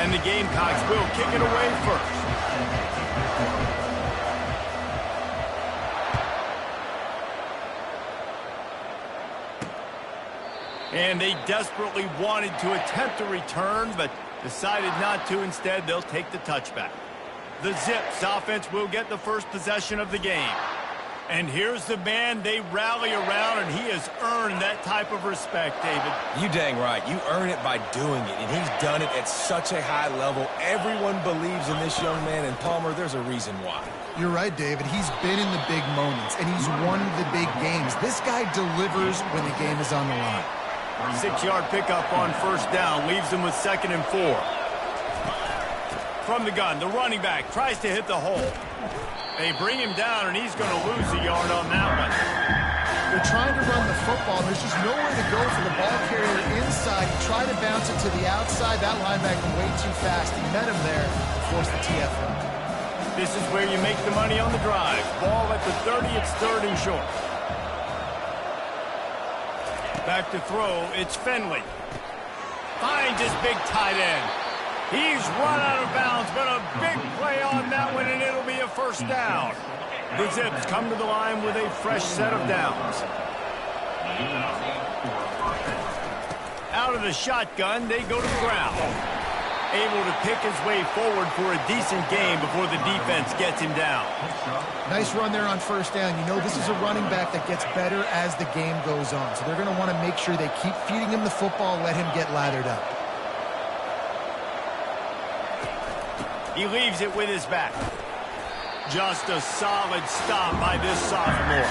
And the Gamecocks will kick it away first. And they desperately wanted to attempt a return, but decided not to. Instead, they'll take the touchback. The Zips offense will get the first possession of the game. And here's the man they rally around, and he has earned that type of respect, David. You dang right. You earn it by doing it, and he's done it at such a high level. Everyone believes in this young man, and Palmer, there's a reason why. You're right, David. He's been in the big moments, and he's won the big games. This guy delivers when the game is on the line. 6-yard pickup on first down, leaves them with 2nd and 4. From the gun, the running back tries to hit the hole. They bring him down, and he's going to lose a yard on that one. They're trying to run the football, and there's just nowhere to go for the ball carrier inside. He tried to bounce it to the outside. That linebacker way too fast. He met him there and forced the TFL. This is where you make the money on the drive. Ball at the 30, it's 3rd and short. Back to throw, it's Finley. Finds his big tight end. He's run out of bounds, but a big play on that one, and it'll be a first down. The Zips come to the line with a fresh set of downs. Out of the shotgun, they go to the ground. Able to pick his way forward for a decent game before the defense gets him down. Nice run there on first down. You know, this is a running back that gets better as the game goes on. So they're going to want to make sure they keep feeding him the football, let him get lathered up. He leaves it with his back. Just a solid stop by this sophomore.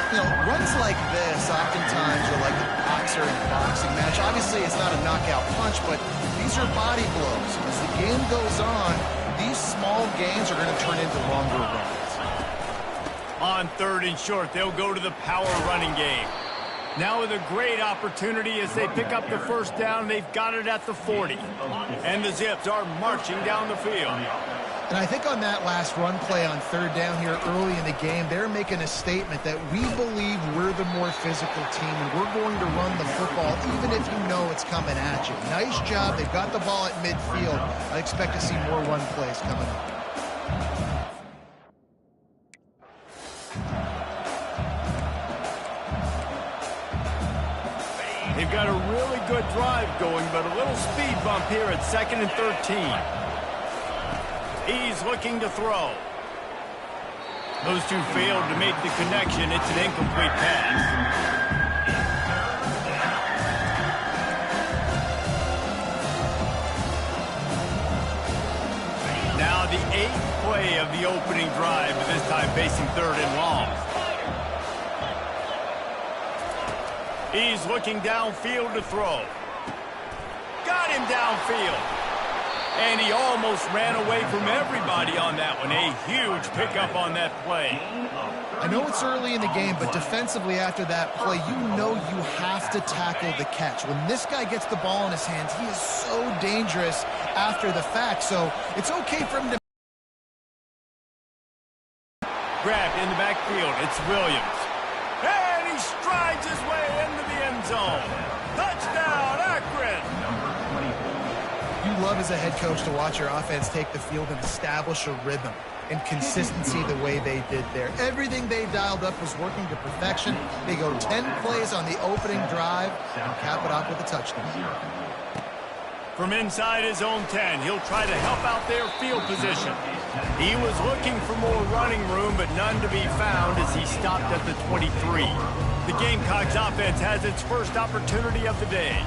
You know, runs like this oftentimes are like a boxer in a boxing match. Obviously, it's not a knockout punch, but these are body blows. As the game goes on, these small gains are going to turn into longer runs. On 3rd and short, they'll go to the power running game. Now with a great opportunity as they pick up the first down, they've got it at the 40. And the Zips are marching down the field. And I think on that last run play on 3rd down here early in the game, they're making a statement that we believe we're the more physical team and we're going to run the football even if you know it's coming at you. Nice job. They've got the ball at midfield. I expect to see more run plays coming up. They've got a really good drive going, but a little speed bump here at 2nd and 13. He's looking to throw. Those two failed to make the connection. It's an incomplete pass. Now the 8th play of the opening drive, but this time facing 3rd and long. He's looking downfield to throw. Got him downfield. And he almost ran away from everybody on that one. A huge pickup on that play. I know it's early in the game, but defensively after that play, you know you have to tackle the catch. When this guy gets the ball in his hands, he is so dangerous after the fact. So it's okay for him to... Grabbed in the backfield. It's Williams. And he strides his way into the end zone. Touchdown, Akron. You love as a head coach to watch your offense take the field and establish a rhythm and consistency the way they did there. Everything they dialed up was working to perfection. They go 10 plays on the opening drive and cap it off with a touchdown. From inside his own 10, he'll try to help out their field position. He was looking for more running room, but none to be found as he stopped at the 23. The Gamecocks offense has its first opportunity of the day.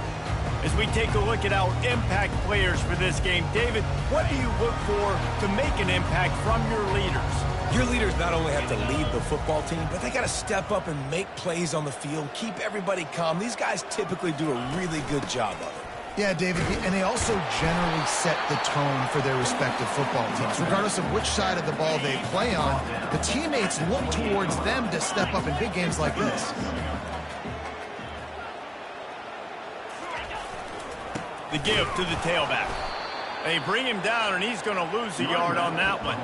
As we take a look at our impact players for this game, David, what do you look for to make an impact from your leaders? Your leaders not only have to lead the football team, but they got to step up and make plays on the field, keep everybody calm. These guys typically do a really good job of it. Yeah, David, and they also generally set the tone for their respective football teams. Regardless of which side of the ball they play on, the teammates look towards them to step up in big games like this. The give to the tailback. They bring him down, and he's going to lose a yard on that one.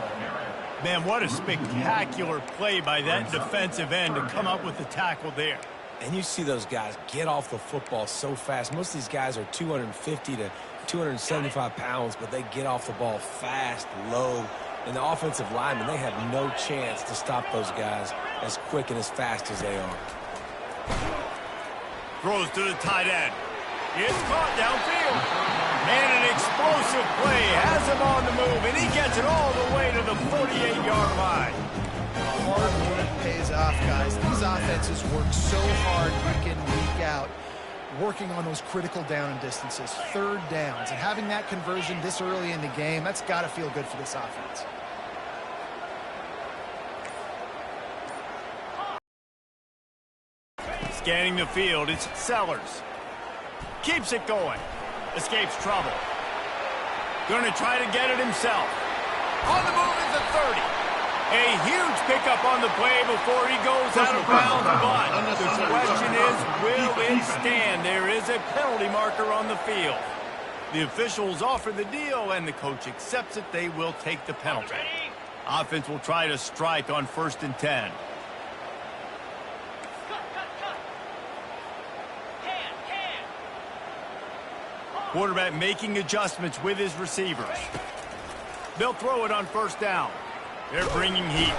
Man, what a spectacular play by that defensive end to come up with the tackle there. And you see those guys get off the football so fast. Most of these guys are 250 to 275 pounds, but they get off the ball fast, low. And the offensive linemen, they have no chance to stop those guys as quick and as fast as they are. Throws to the tight end. It's caught downfield. And an explosive play has him on the move, and he gets it all the way to the 48-yard line. Hard work pays off, guys. These offenses work so hard week in, week out, working on those critical down and distances, third downs, and having that conversion this early in the game, that's got to feel good for this offense. Scanning the field, it's Sellers. Keeps it going. Escapes trouble. Going to try to get it himself. On the move is the 30. A huge pickup on the play before he goes out of bounds, but the question is, will it stand? There is a penalty marker on the field. The officials offer the deal, and the coach accepts it. They will take the penalty. Offense will try to strike on 1st and 10. Quarterback making adjustments with his receivers. They'll throw it on 1st down. They're bringing heat.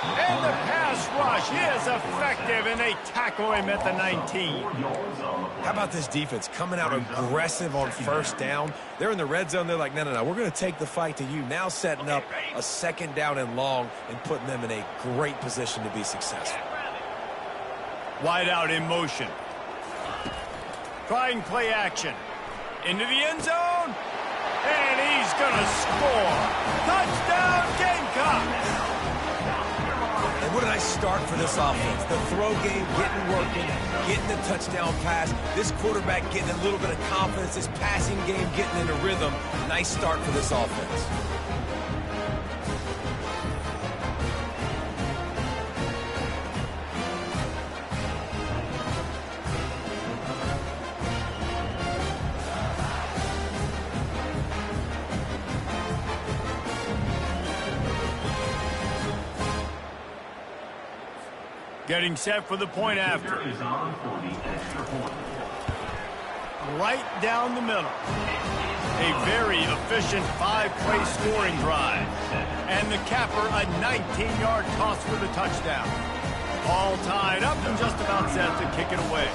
And the pass rush is effective, and they tackle him at the 19. How about this defense coming out aggressive on 1st down? They're in the red zone. They're like, no, we're going to take the fight to you. Now setting up a 2nd down and long and putting them in a great position to be successful. Wide out in motion. Trying play action. Into the end zone. And he's going to score. Touchdown, Gamecocks. And what a nice start for this offense. The throw game getting working, getting the touchdown pass. This quarterback getting a little bit of confidence. This passing game getting into rhythm. Nice start for this offense. Getting set for the point after. Right down the middle. A very efficient 5-play scoring drive. And the capper, a 19-yard toss for the touchdown. All tied up and just about set to kick it away.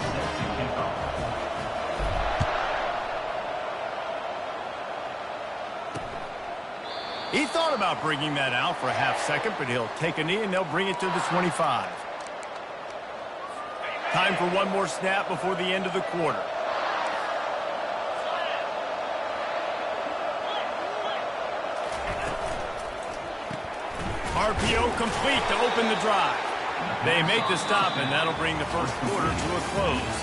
He thought about bringing that out for a half-second, but he'll take a knee and they'll bring it to the 25. Time for one more snap before the end of the quarter. RPO complete to open the drive. They make the stop, and that'll bring the first quarter to a close.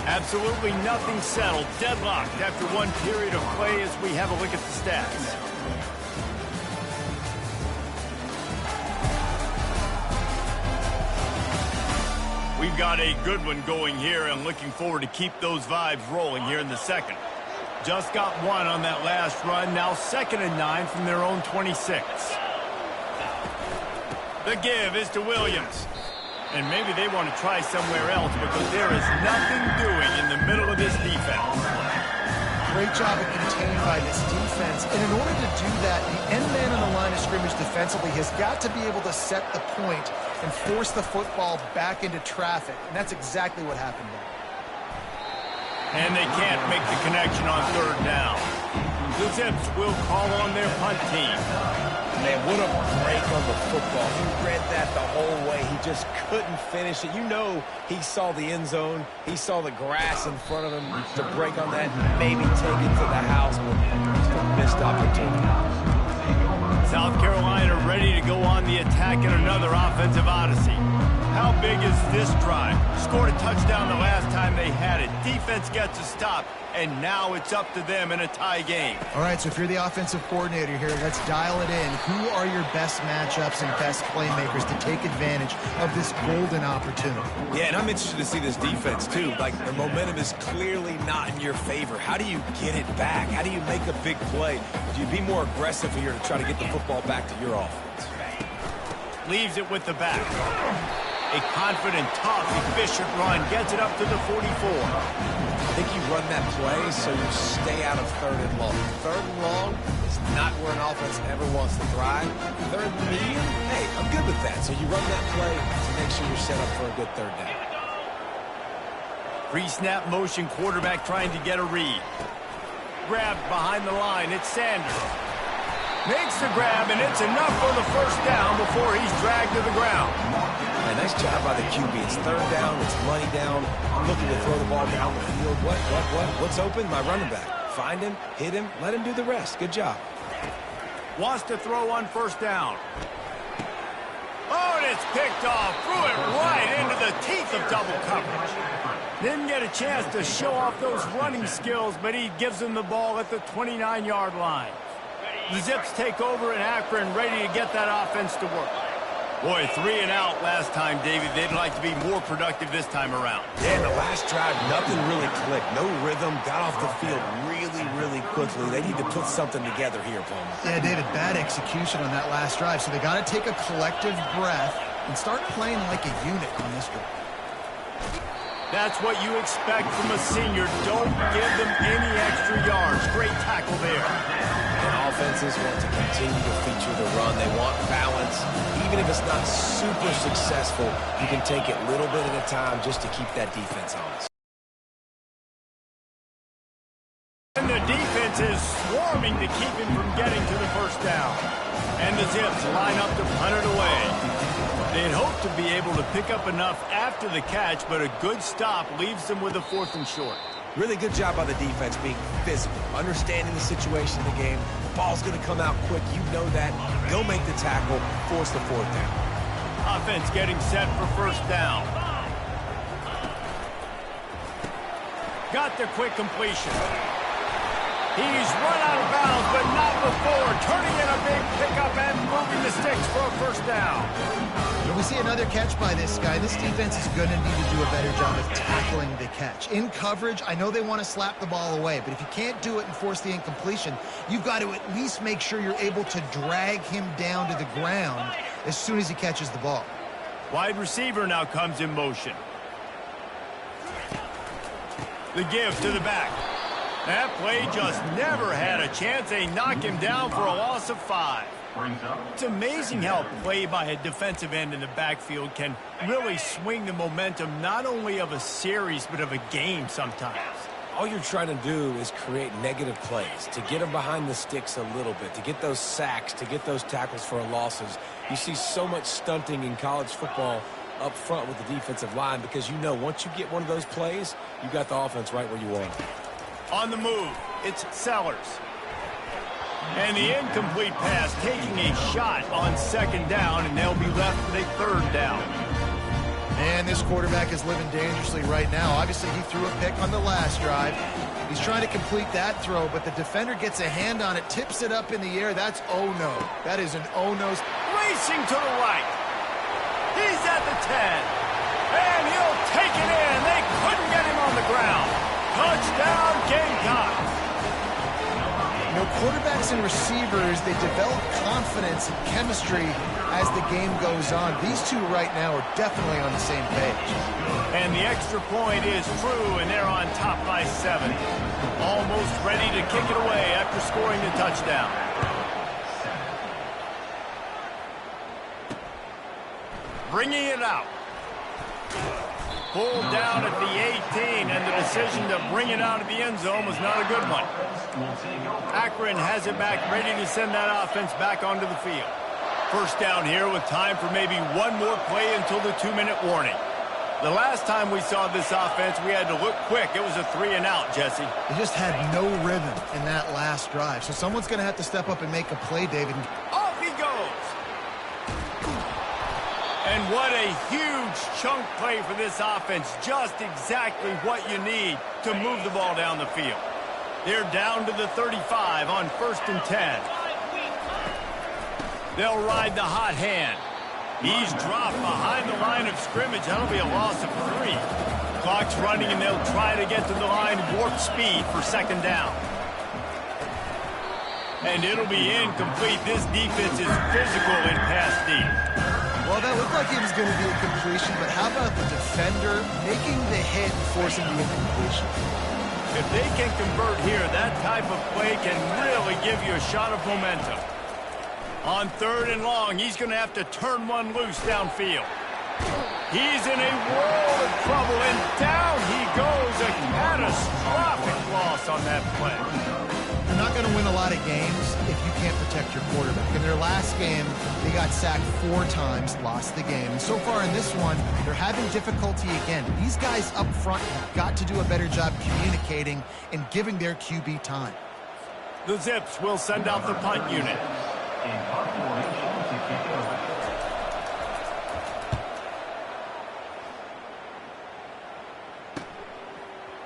Absolutely nothing settled. Deadlocked after one period of play as we have a look at the stats. We've got a good one going here, and looking forward to keep those vibes rolling here in the second. Just got one on that last run. Now 2nd and 9 from their own 26. The give is to Williams. And maybe they want to try somewhere else because there is nothing doing in the middle of this defense. Great job of contained by this defense. And in order to do that, the end man on the line of scrimmage defensively has got to be able to set the point and force the football back into traffic. And that's exactly what happened there. And they can't make the connection on 3rd down. The Zips will call on their punt team. Man, what a break on the football. He read that the whole way. He just couldn't finish it. You know he saw the end zone. He saw the grass in front of him to break on that, maybe take it to the house, but just a missed opportunity. South Carolina ready to go on the attack in another offensive odyssey. How big is this drive? Scored a touchdown the last time they had it. Defense gets a stop, and now it's up to them in a tie game. All right, so if you're the offensive coordinator here, let's dial it in. Who are your best matchups and best playmakers to take advantage of this golden opportunity? Yeah, and I'm interested to see this defense, too. Like, the momentum is clearly not in your favor. How do you get it back? How do you make a big play? Do you be more aggressive here to try to get the football back to your offense? Leaves it with the back. A confident, tough, efficient run gets it up to the 44. I think you run that play so you stay out of 3rd and long. 3rd and long is not where an offense ever wants to thrive. 3rd and medium, hey, I'm good with that. So you run that play to make sure you're set up for a good 3rd down. Pre-snap motion, quarterback trying to get a read. Grabbed behind the line, it's Sanders. Makes the grab, and it's enough for the 1st down before he's dragged to the ground. A nice job by the QB. It's 3rd down, it's money down. I'm looking to throw the ball down the field. What? What's open? My running back. Find him, hit him, let him do the rest. Good job. Wants to throw on 1st down. Oh, and it's picked off. Threw it right into the teeth of double coverage. Didn't get a chance to show off those running skills, but he gives him the ball at the 29-yard line. The Zips take over in Akron, ready to get that offense to work. Boy, 3 and out last time, David. They'd like to be more productive this time around. Yeah, in the last drive, nothing really clicked. No rhythm. Got off the field really quickly. They need to put something together here, Palmer. Yeah, David, bad execution on that last drive. So they got to take a collective breath and start playing like a unit on this drive. That's what you expect from a senior. Don't give them any extra yards. Great tackle there. And offenses want to continue to feature the run. They want balance. Even if it's not super successful, you can take it little bit at a time just to keep that defense honest. And the defense is swarming to keep him from getting to the 1st down. And the Zips line up to punt it away. They'd hope to be able to pick up enough after the catch, but a good stop leaves them with a 4th and short. Really good job by the defense being physical, understanding the situation in the game. The ball's going to come out quick. You know that. Go make the tackle, force the 4th down. Offense getting set for 1st down. Got the quick completion. He's run out of bounds, but not before. Turning in a big pickup and moving the sticks for a 1st down. When we see another catch by this guy, this defense is going to need to do a better job of tackling the catch. In coverage, I know they want to slap the ball away, but if you can't do it and force the incompletion, you've got to at least make sure you're able to drag him down to the ground as soon as he catches the ball. Wide receiver now comes in motion. The give to the back. That play just never had a chance. They knock him down for a loss of 5. It's amazing how play by a defensive end in the backfield can really swing the momentum not only of a series but of a game sometimes. All you're trying to do is create negative plays, to get them behind the sticks a little bit, to get those sacks, to get those tackles for losses. You see so much stunting in college football up front with the defensive line because you know once you get one of those plays, you got the offense right where you want it. On the move, it's Sellers. And the incomplete pass taking a shot on 2nd down, and they'll be left with a 3rd down. Man, this quarterback is living dangerously right now. Obviously, he threw a pick on the last drive. He's trying to complete that throw, but the defender gets a hand on it, tips it up in the air. That's oh-no. That is an oh-no. Racing to the right. He's at the 10. And he'll take it in. They couldn't get him on the ground. Touchdown, Gamecock. You know, quarterbacks and receivers, they develop confidence and chemistry as the game goes on. These two right now are definitely on the same page. And the extra point is true, and they're on top by 7. Almost ready to kick it away after scoring the touchdown. Bringing it out. Pulled down at the 18, and the decision to bring it out of the end zone was not a good one. Akron has it back, ready to send that offense back onto the field. 1st down here with time for maybe one more play until the 2-minute warning. The last time we saw this offense, we had to look quick. It was a 3 and out, Jesse. They just had no rhythm in that last drive. So someone's going to have to step up and make a play, David. Off he goes. And what a huge chunk play for this offense. Just exactly what you need to move the ball down the field. They're down to the 35 on 1st and 10. They'll ride the hot hand. He's dropped behind the line of scrimmage. That'll be a loss of 3. Clock's running, and they'll try to get to the line warp speed for 2nd down. And it'll be incomplete. This defense is physical in pass deep. Well, that looked like it was going to be a completion, but how about the defender making the hit and forcing the incompletion? If they can convert here, that type of play can really give you a shot of momentum. On 3rd and long, he's going to have to turn one loose downfield. He's in a world of trouble, and down he goes. A catastrophic loss on that play. You're not going to win a lot of games if you can't protect your quarterback. In their last game, they got sacked 4 times, lost the game. And so far in this one, they're having difficulty again. These guys up front have got to do a better job communicating and giving their QB time. The Zips will send out the punt unit.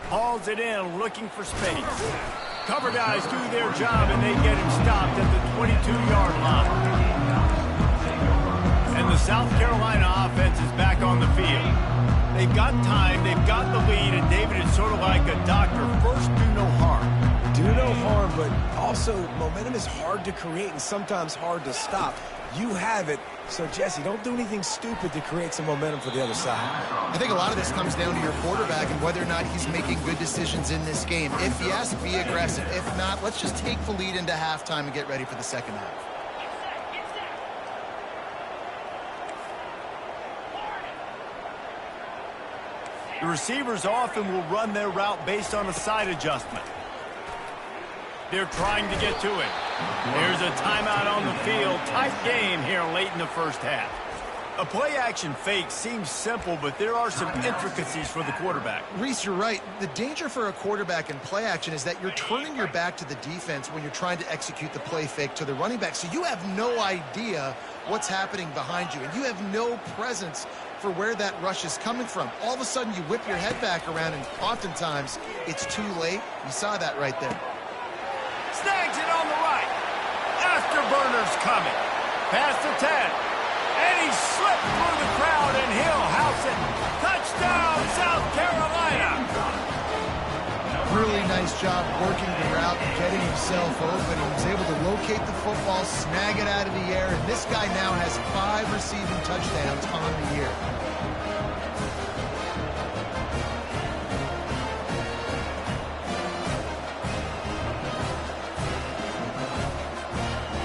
Hauls it in, looking for space. Cover guys do their job, and they get him stopped at the 22-yard line. And the South Carolina offense is back on the field. They've got time, they've got the lead, and David is sort of like a doctor. First, do no harm. Do no harm, but also momentum is hard to create and sometimes hard to stop. You have it, so Jesse, don't do anything stupid to create some momentum for the other side. I think a lot of this comes down to your quarterback and whether or not he's making good decisions in this game. If yes, be aggressive. If not, let's just take the lead into halftime and get ready for the second half. The receivers often will run their route based on a side adjustment. They're trying to get to it. There's a timeout on the field. Tight game here late in the first half. A play-action fake seems simple, but there are some intricacies for the quarterback. Reese, you're right. The danger for a quarterback in play action is that you're turning your back to the defense when you're trying to execute the play fake to the running back. So you have no idea what's happening behind you, and you have no presence for where that rush is coming from. All of a sudden, you whip your head back around, and oftentimes it's too late. You saw that right there. Snags it on the right. Afterburner's coming. Past the 10. And he slipped through the crowd, and he'll house it. Touchdown, South Carolina. Really nice job working the route and getting himself open. He was able to locate the football, snag it out of the air, and this guy now has 5 receiving touchdowns on the year.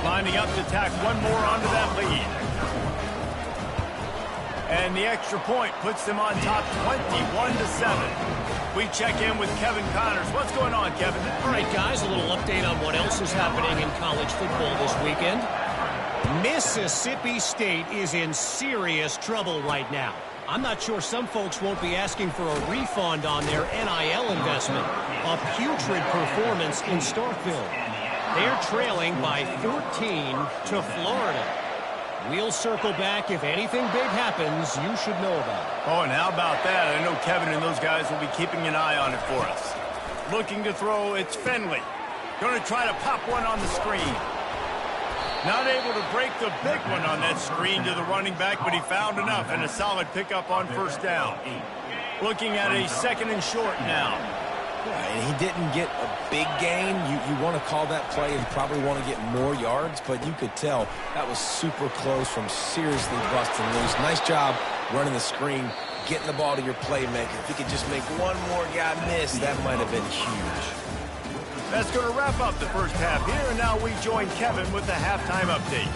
Lining up to tack one more onto that lead. And the extra point puts them on top 21-7. We check in with Kevin Connors. What's going on, Kevin? All right, guys, a little update on what else is happening in college football this weekend. Mississippi State is in serious trouble right now. I'm not sure some folks won't be asking for a refund on their NIL investment. A putrid performance in Starkville. They're trailing by 14 to Florida. We'll circle back. If anything big happens, you should know about it. Oh, and how about that? I know Kevin and those guys will be keeping an eye on it for us. Looking to throw, it's Finley. Going to try to pop one on the screen. Not able to break the big one on that screen to the running back, but he found enough and a solid pickup on first down. Looking at a 2nd and short now. And he didn't get a big gain. You want to call that play and probably want to get more yards, but you could tell that was super close from seriously busting loose. Nice job running the screen, getting the ball to your playmaker. If he could just make one more guy miss, that might have been huge. That's going to wrap up the first half here, and now we join Kevin with the halftime update.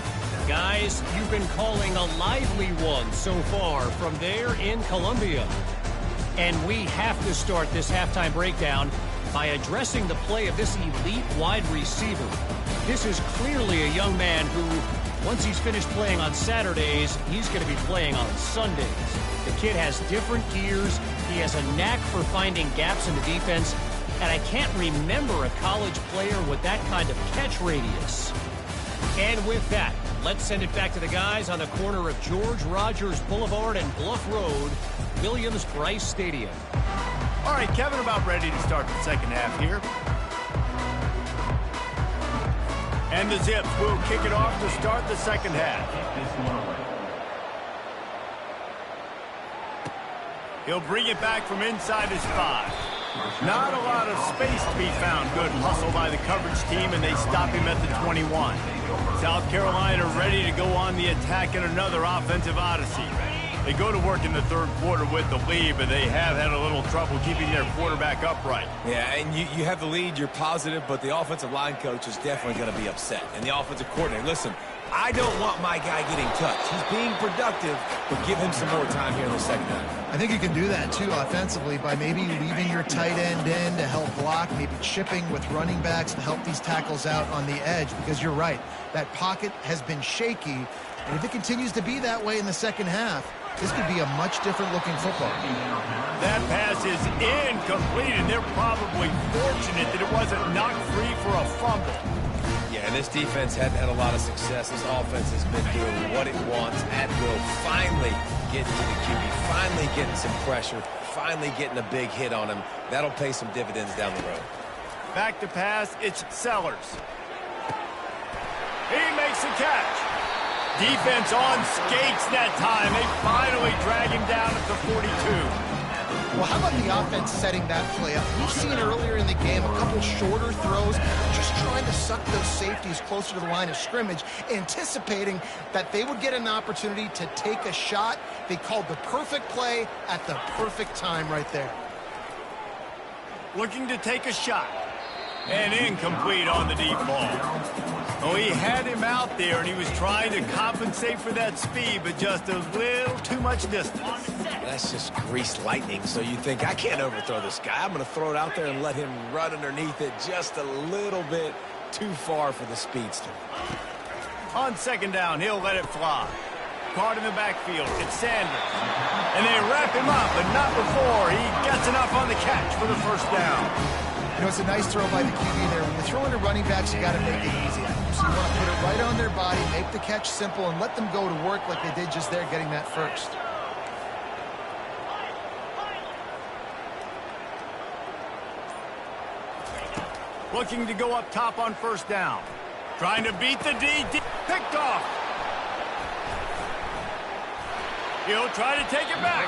Guys, you've been calling a lively one so far from there in Columbia. And we have to start this halftime breakdown by addressing the play of this elite wide receiver. This is clearly a young man who, once he's finished playing on Saturdays, he's going to be playing on Sundays. The kid has different gears. He has a knack for finding gaps in the defense. And I can't remember a college player with that kind of catch radius. And with that, let's send it back to the guys on the corner of George Rogers Boulevard and Bluff Road, Williams-Brice Stadium. All right, Kevin, about ready to start the second half here. And the Zips will kick it off to start the second half. He'll bring it back from inside his 5. Not a lot of space to be found. Good hustle by the coverage team, and they stop him at the 21. South Carolina ready to go on the attack in another offensive odyssey. They go to work in the third quarter with the lead, but they have had a little trouble keeping their quarterback upright. Yeah, and you have the lead, you're positive, but the offensive line coach is definitely going to be upset. And the offensive coordinator, listen, I don't want my guy getting touched. He's being productive, but give him some more time here in the second half. I think you can do that, too, offensively, by maybe leaving your tight end in to help block, maybe chipping with running backs to help these tackles out on the edge, because you're right. That pocket has been shaky, and if it continues to be that way in the second half, this could be a much different-looking football. That pass is incomplete, and they're probably fortunate that it wasn't knocked free for a fumble. Yeah, and this defense hadn't had a lot of success. This offense has been doing what it wants at will. Finally getting to the QB, finally getting some pressure, finally getting a big hit on him. That'll pay some dividends down the road. Back to pass, it's Sellers. He makes the catch. Defense on skates that time. They finally drag him down at the 42. Well, how about the offense setting that play up? We've seen earlier in the game a couple shorter throws, just trying to suck those safeties closer to the line of scrimmage, anticipating that they would get an opportunity to take a shot. They called the perfect play at the perfect time right there. Looking to take a shot. And incomplete on the deep ball. Oh, he had him out there, and he was trying to compensate for that speed, but just a little too much distance. That's just greased lightning, so you think, I can't overthrow this guy. I'm going to throw it out there and let him run underneath it just a little bit too far for the speedster. On second down, he'll let it fly. Caught in the backfield, it's Sanders. And they wrap him up, but not before he gets enough on the catch for the first down. You know, it's a nice throw by the QB there. When you're throwing to running backs, you got to make it easy. So you want to put it right on their body, make the catch simple, and let them go to work like they did just there getting that first. Looking to go up top on first down. Trying to beat the D. Picked off. He'll try to take it back.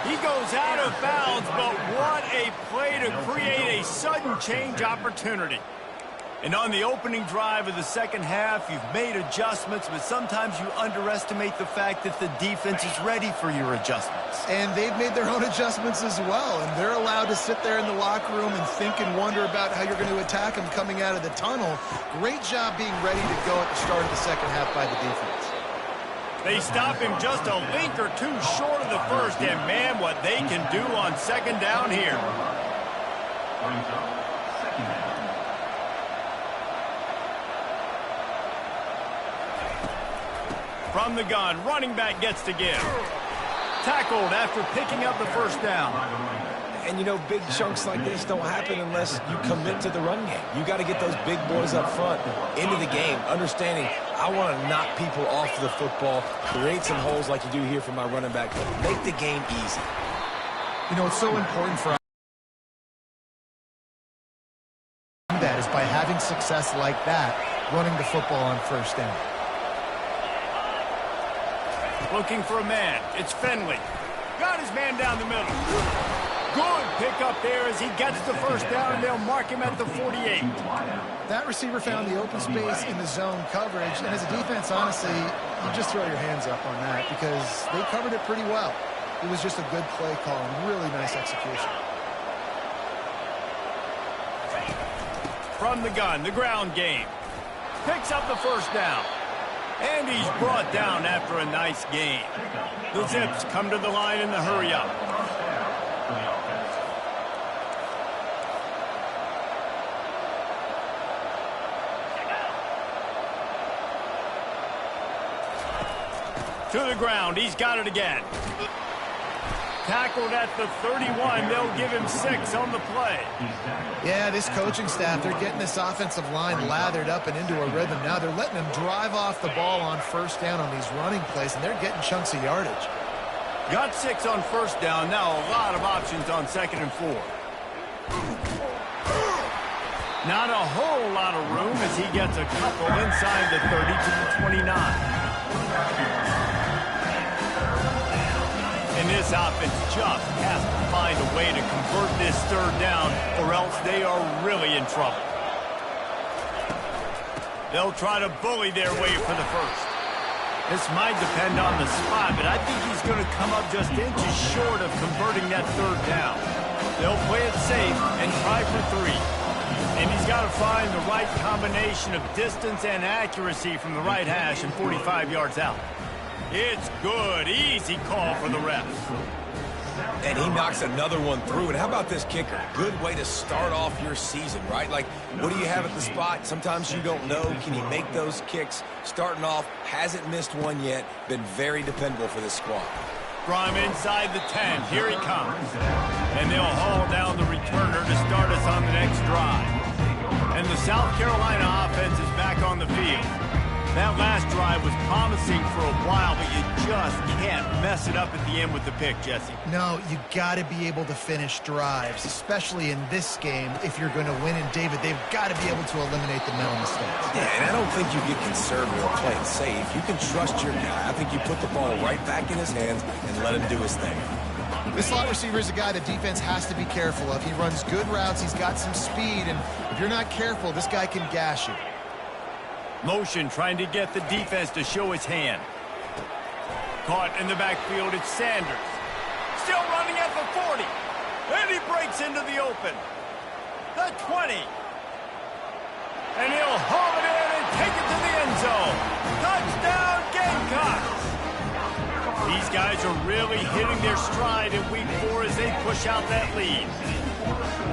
He goes out of bounds, but what a play to create a sudden change opportunity. And on the opening drive of the second half, you've made adjustments, but sometimes you underestimate the fact that the defense is ready for your adjustments. And they've made their own adjustments as well, and they're allowed to sit there in the locker room and think and wonder about how you're going to attack them coming out of the tunnel. Great job being ready to go at the start of the second half by the defense. They stop him just a link or two short of the first, and man, what they can do on second down here. From the gun, running back gets to give. Tackled after picking up the first down. And, you know, big chunks like this don't happen unless you commit to the run game. You got to get those big boys up front into the game, understanding I want to knock people off the football, create some holes like you do here for my running back, but make the game easy. You know, it's so important for us to do that is by having success like that, running the football on first down. Looking for a man. It's Finley. Got his man down the middle. Good pickup there as he gets the first down, and they'll mark him at the 48. That receiver found the open space in the zone coverage, and as a defense, honestly, you just throw your hands up on that because they covered it pretty well. It was just a good play call and really nice execution. From the gun, the ground game. Picks up the first down. And he's brought down after a nice gain. The Zips come to the line in the hurry-up. To the ground, he's got it again. Tackled at the 31, they'll give him 6 on the play. Yeah, this coaching staff, they're getting this offensive line lathered up and into a rhythm. Now they're letting them drive off the ball on first down on these running plays, and they're getting chunks of yardage. Got 6 on first down, now a lot of options on second and 4. Not a whole lot of room as he gets a couple inside the 30 to the 29. And this offense just has to find a way to convert this third down, or else they are really in trouble. They'll try to bully their way for the first. This might depend on the spot, but I think he's going to come up just inches short of converting that third down. They'll play it safe and try for 3. And he's got to find the right combination of distance and accuracy from the right hash and 45 yards out. It's good. Easy call for the refs. And he knocks another one through. And how about this kicker? Good way to start off your season, right? Like, what do you have at the spot? Sometimes you don't know. Can he make those kicks? Starting off, hasn't missed one yet. Been very dependable for this squad. From inside the 10, here he comes. And they'll haul down the returner to start us on the next drive. And the South Carolina offense is back on the field. That last drive was promising for a while, but you just can't mess it up at the end with the pick, Jesse. No, you got to be able to finish drives, especially in this game. If you're going to win, and David, they've got to be able to eliminate the mental mistakes. Yeah, and I don't think you get conservative or play it safe. You can trust your guy. I think you put the ball right back in his hands and let him do his thing. This slot receiver is a guy the defense has to be careful of. He runs good routes. He's got some speed, and if you're not careful, this guy can gash you. Motion trying to get the defense to show his hand. Caught in the backfield, it's Sanders. Still running at the 40. And he breaks into the open. The 20. And he'll haul it in and take it to the end zone. Touchdown, Gamecocks! These guys are really hitting their stride in week 4 as they push out that lead.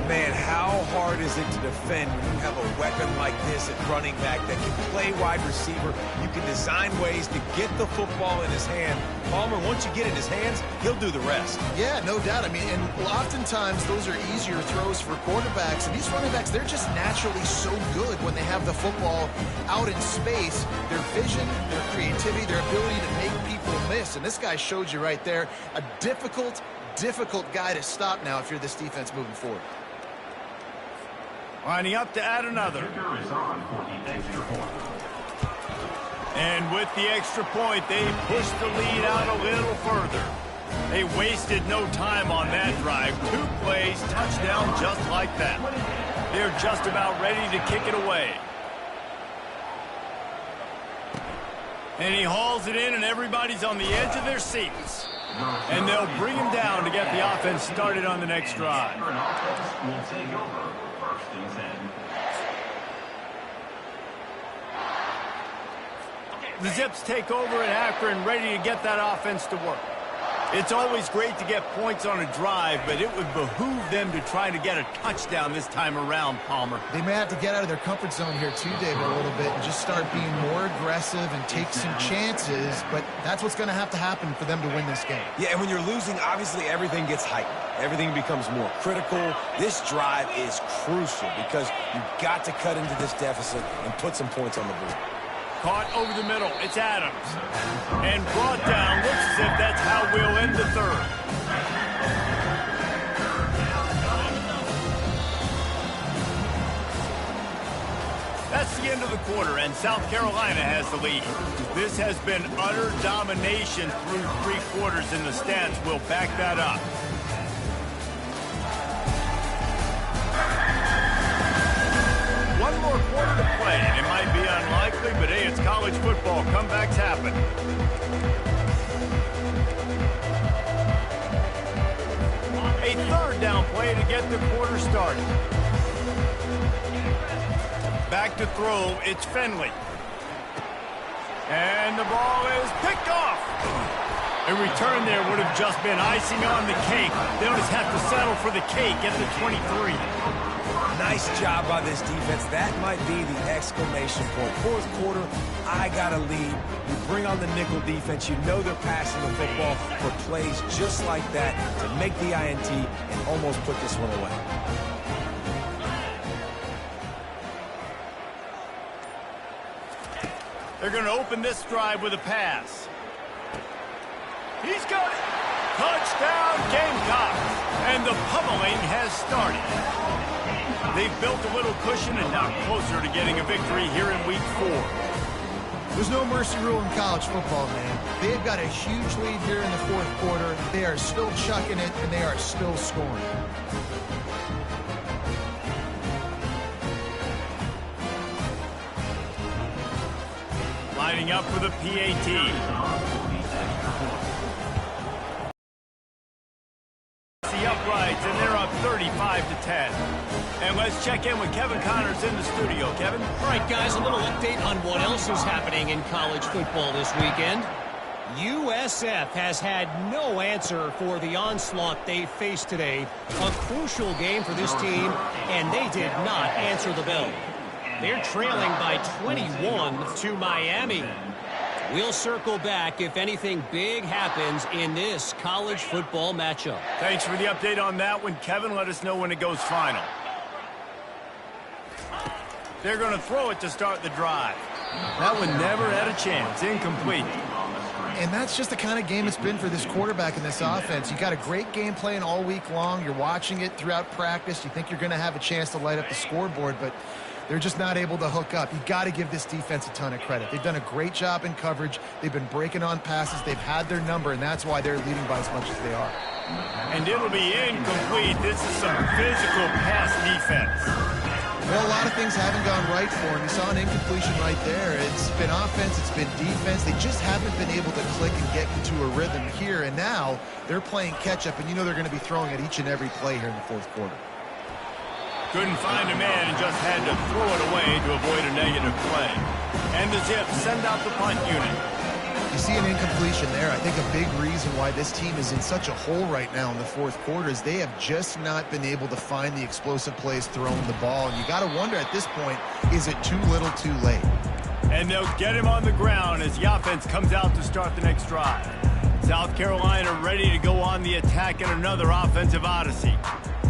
Man, how hard is it to defend when you have a weapon like this at running back that can play wide receiver? You can design ways to get the football in his hand. Palmer, once you get it in his hands, he'll do the rest. Yeah, no doubt. I mean, and oftentimes those are easier throws for quarterbacks. And these running backs, they're just naturally so good when they have the football out in space. Their vision, their creativity, their ability to make people miss. And this guy showed you right there, a difficult guy to stop now if you're this defense moving forward. Lining up to add another. And with the extra point, they push the lead out a little further. They wasted no time on that drive. 2 plays, touchdown just like that. They're just about ready to kick it away. And he hauls it in, and everybody's on the edge of their seats. And they'll bring him down to get the offense started on the next drive. The Zips take over at Akron, ready to get that offense to work. It's always great to get points on a drive, but it would behoove them to try to get a touchdown this time around, Palmer. They may have to get out of their comfort zone here too, David, a little bit and just start being more aggressive and take some chances, but that's what's going to have to happen for them to win this game. Yeah, and when you're losing, obviously everything gets heightened. Everything becomes more critical. This drive is crucial because you've got to cut into this deficit and put some points on the board. Caught over the middle. It's Adams. And brought down. Looks as if that's how we'll end the third. That's the end of the quarter, and South Carolina has the lead. This has been utter domination through 3 quarters, and the stats will back that up. One more quarter to play, and it might be unlikely, but hey, it's college football. Comebacks happen. A 3rd down play to get the quarter started. Back to throw, it's Finley. And the ball is picked off. A return there would have just been icing on the cake. They'll just have to settle for the cake at the 23. Nice job by this defense. That might be the exclamation point. 4th quarter, I got a lead. You bring on the nickel defense. You know they're passing the football for plays just like that to make the INT and almost put this one away. They're going to open this drive with a pass. He's got it. Touchdown, Gamecocks. And the pummeling has started. They've built a little cushion and now closer to getting a victory here in week 4. There's no mercy rule in college football, man. They've got a huge lead here in the 4th quarter. They are still chucking it, and they are still scoring. Lining up for the PAT. The uprights, and they're up 35-10. And let's check in with Kevin Connors in the studio. Kevin? All right, guys, a little update on what else is happening in college football this weekend. USF has had no answer for the onslaught they faced today. A crucial game for this team, and they did not answer the bell. They're trailing by 21 to Miami. We'll circle back if anything big happens in this college football matchup. Thanks for the update on that one, Kevin. Let us know when it goes final. They're going to throw it to start the drive. That one never had a chance. Incomplete. And that's just the kind of game it's been for this quarterback in this offense. You got a great game plan all week long. You're watching it throughout practice. You think you're going to have a chance to light up the scoreboard, but they're just not able to hook up. You got to give this defense a ton of credit. They've done a great job in coverage. They've been breaking on passes. They've had their number, and that's why they're leading by as much as they are. And it'll be incomplete. This is some physical pass defense. Well, a lot of things haven't gone right for him. You saw an incompletion right there. It's been offense, it's been defense. They just haven't been able to click and get into a rhythm here, and now they're playing catch-up, and you know they're going to be throwing at each and every play here in the fourth quarter. Couldn't find a man and just had to throw it away to avoid a negative play. And the Zips send out the punt unit. You see an incompletion there. I think a big reason why this team is in such a hole right now in the fourth quarter is they have just not been able to find the explosive plays throwing the ball. And you got to wonder at this point, is it too little too late? And they'll get him on the ground as the offense comes out to start the next drive. South Carolina ready to go on the attack in another offensive odyssey.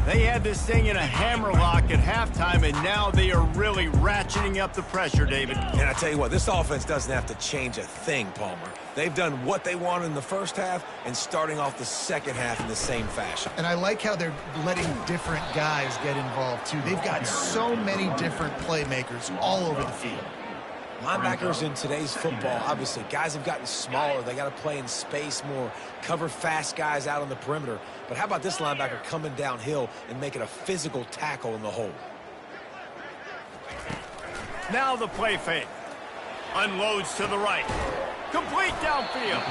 They had this thing in a hammerlock at halftime, and now they are really ratcheting up the pressure, David. And I tell you what, this offense doesn't have to change a thing, Palmer. They've done what they wanted in the first half and starting off the second half in the same fashion. And I like how they're letting different guys get involved, too. They've got so many different playmakers all over the field. Linebackers in today's football, obviously, guys have gotten smaller. They got to play in space more, cover fast guys out on the perimeter. But how about this linebacker coming downhill and making a physical tackle in the hole? Now the play fake. Unloads to the right. Complete downfield.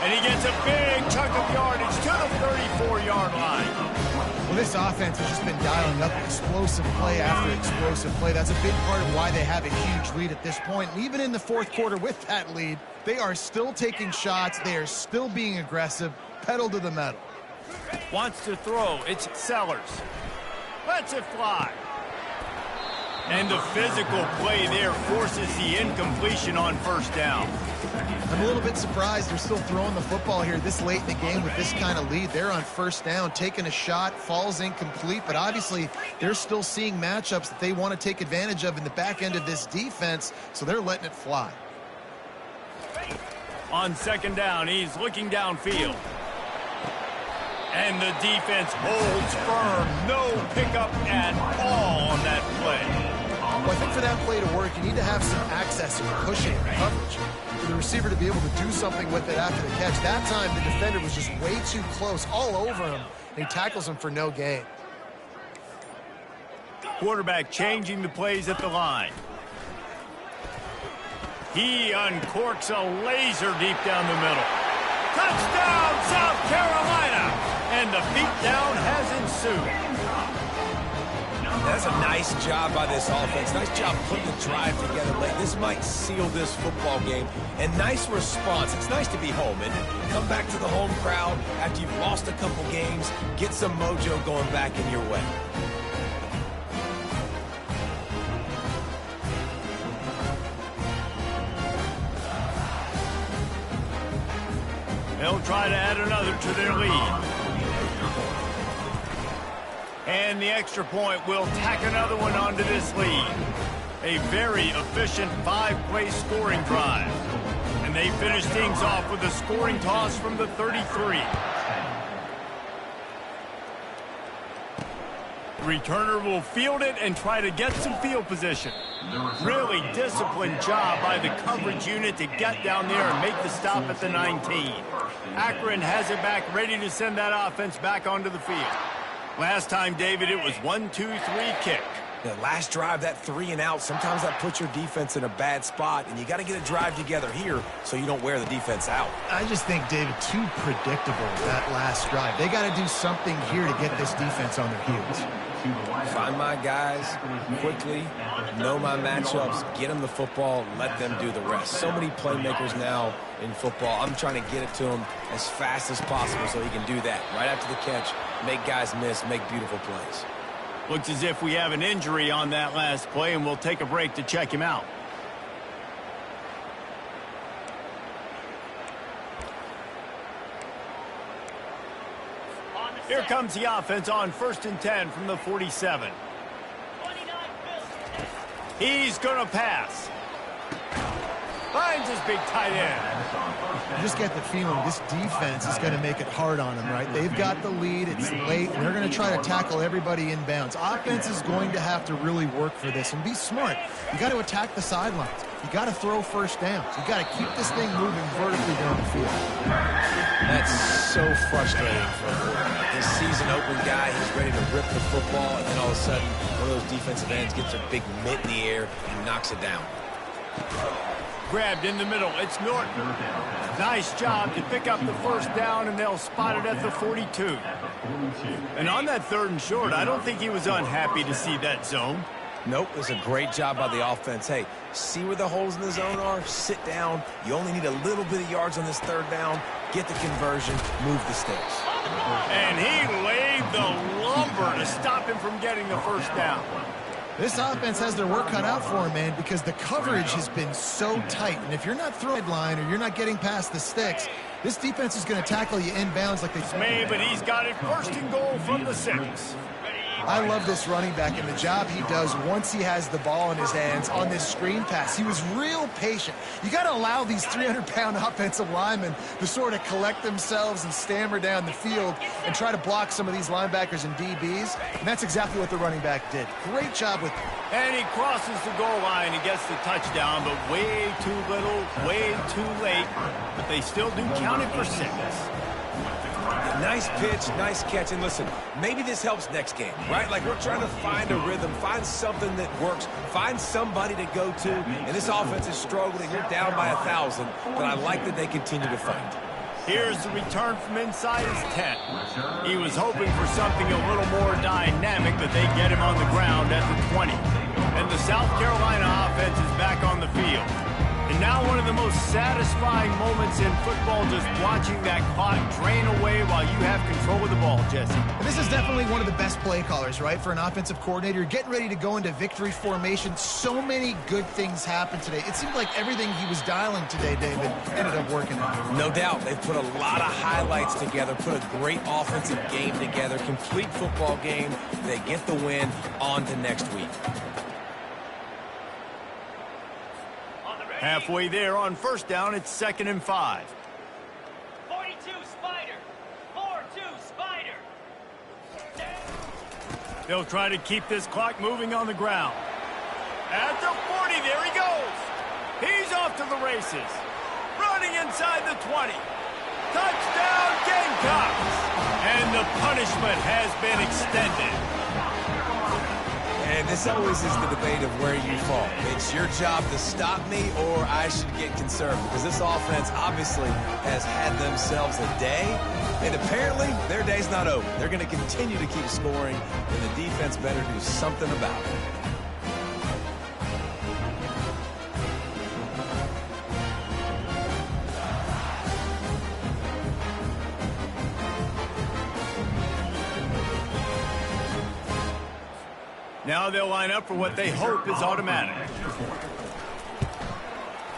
And he gets a big chunk of yardage to the 34-yard line. Well, this offense has just been dialing up explosive play after explosive play. That's a big part of why they have a huge lead at this point. And even in the fourth quarter with that lead, they are still taking shots. They are still being aggressive. Pedal to the metal. Wants to throw. It's Sellers. Lets it fly. And the physical play there forces the incompletion on first down. I'm a little bit surprised they're still throwing the football here this late in the game with this kind of lead. They're on first down, taking a shot, falls incomplete, but obviously they're still seeing matchups that they want to take advantage of in the back end of this defense, so they're letting it fly. On second down, he's looking downfield. And the defense holds firm. No pickup at all on that play. Well, I think for that play to work, you need to have some access and pushing and coverage for the receiver to be able to do something with it after the catch. That time, the defender was just way too close, all over him, and he tackles him for no gain. Quarterback changing the plays at the line. He uncorks a laser deep down the middle. Touchdown, South Carolina! And the beatdown has ensued. That's a nice job by this offense. Nice job putting the drive together late. This might seal this football game. And nice response. It's nice to be home and come back to the home crowd after you've lost a couple games. Get some mojo going back in your way. They'll try to add another to their lead. And the extra point will tack another one onto this lead. A very efficient 5-play scoring drive. And they finish things off with a scoring toss from the 33. The returner will field it and try to get some field position. Really disciplined job by the coverage unit to get down there and make the stop at the 19. Akron has it back, ready to send that offense back onto the field. Last time, David, it was 1-2-3 kick. The last drive, that 3 and out, sometimes that puts your defense in a bad spot, and you got to get a drive together here so you don't wear the defense out. I just think, David, too predictable, that last drive. They got to do something here to get this defense on their heels. Find my guys quickly, know my matchups, get them the football, let them do the rest. So many playmakers now in football. I'm trying to get it to him as fast as possible so he can do that. Right after the catch, make guys miss, make beautiful plays. Looks as if we have an injury on that last play, and we'll take a break to check him out. Here comes the offense on 1st and 10 from the 47. He's going to pass. Finds his big tight end. You just get the feeling this defense is going to make it hard on them, right? They've got the lead. It's late, and they're going to try to tackle everybody inbounds. Offense is going to have to really work for this and be smart. You got to attack the sidelines. You got to throw first downs. You got to keep this thing moving vertically down the field. That's so frustrating for a quarterback. His season-open guy, he's ready to rip the football, and then all of a sudden, one of those defensive ends gets a big mitt in the air and knocks it down. Grabbed in the middle. It's Norton. Nice job to pick up the first down, and they'll spot it at the 42. And on that 3rd and short, I don't think he was unhappy to see that zone. Nope, it's a great job by the offense. Hey, see where the holes in the zone are? Sit down. You only need a little bit of yards on this 3rd down. Get the conversion. Move the sticks. And he laid the lumber to stop him from getting the first down. This offense has their work cut out for them, man, because the coverage has been so tight. And if you're not throwing line or you're not getting past the sticks, this defense is going to tackle you inbounds like they may, but he's got it 1st and goal from the 6. I love this running back and the job he does once he has the ball in his hands on this screen pass. He was real patient. You got to allow these 300-pound offensive linemen to sort of collect themselves and stammer down the field and try to block some of these linebackers and DBs, and that's exactly what the running back did. Great job with him. And he crosses the goal line and gets the touchdown, but way too little, way too late. But they still do count it for 6. Nice pitch, nice catch, and listen, maybe this helps next game, right? Like we're trying to find a rhythm, find something that works, find somebody to go to, and this offense is struggling. You're down by 1,000, but I like that they continue to fight. Here's the return from inside his 10. He was hoping for something a little more dynamic, but they get him on the ground at the 20. And the South Carolina offense is back on the field. And now one of the most satisfying moments in football, just watching that clock drain away while you have control of the ball, Jesse. And this is definitely one of the best play callers, right, for an offensive coordinator. You're getting ready to go into victory formation. So many good things happened today. It seemed like everything he was dialing today, David, ended up working out. No doubt. They've put a lot of highlights together, put a great offensive game together, complete football game. They get the win. On to next week. Halfway there on 1st down, it's 2nd and 5. 42 Spider. 4-2 Spider. They'll try to keep this clock moving on the ground. At the 40, there he goes. He's off to the races. Running inside the 20. Touchdown, Gamecocks. And the punishment has been extended. And this always is the debate of where you fall. It's your job to stop me or I should get concerned because this offense obviously has had themselves a day, and apparently their day's not over. They're going to continue to keep scoring, and the defense better do something about it. Now they'll line up for what they hope is automatic.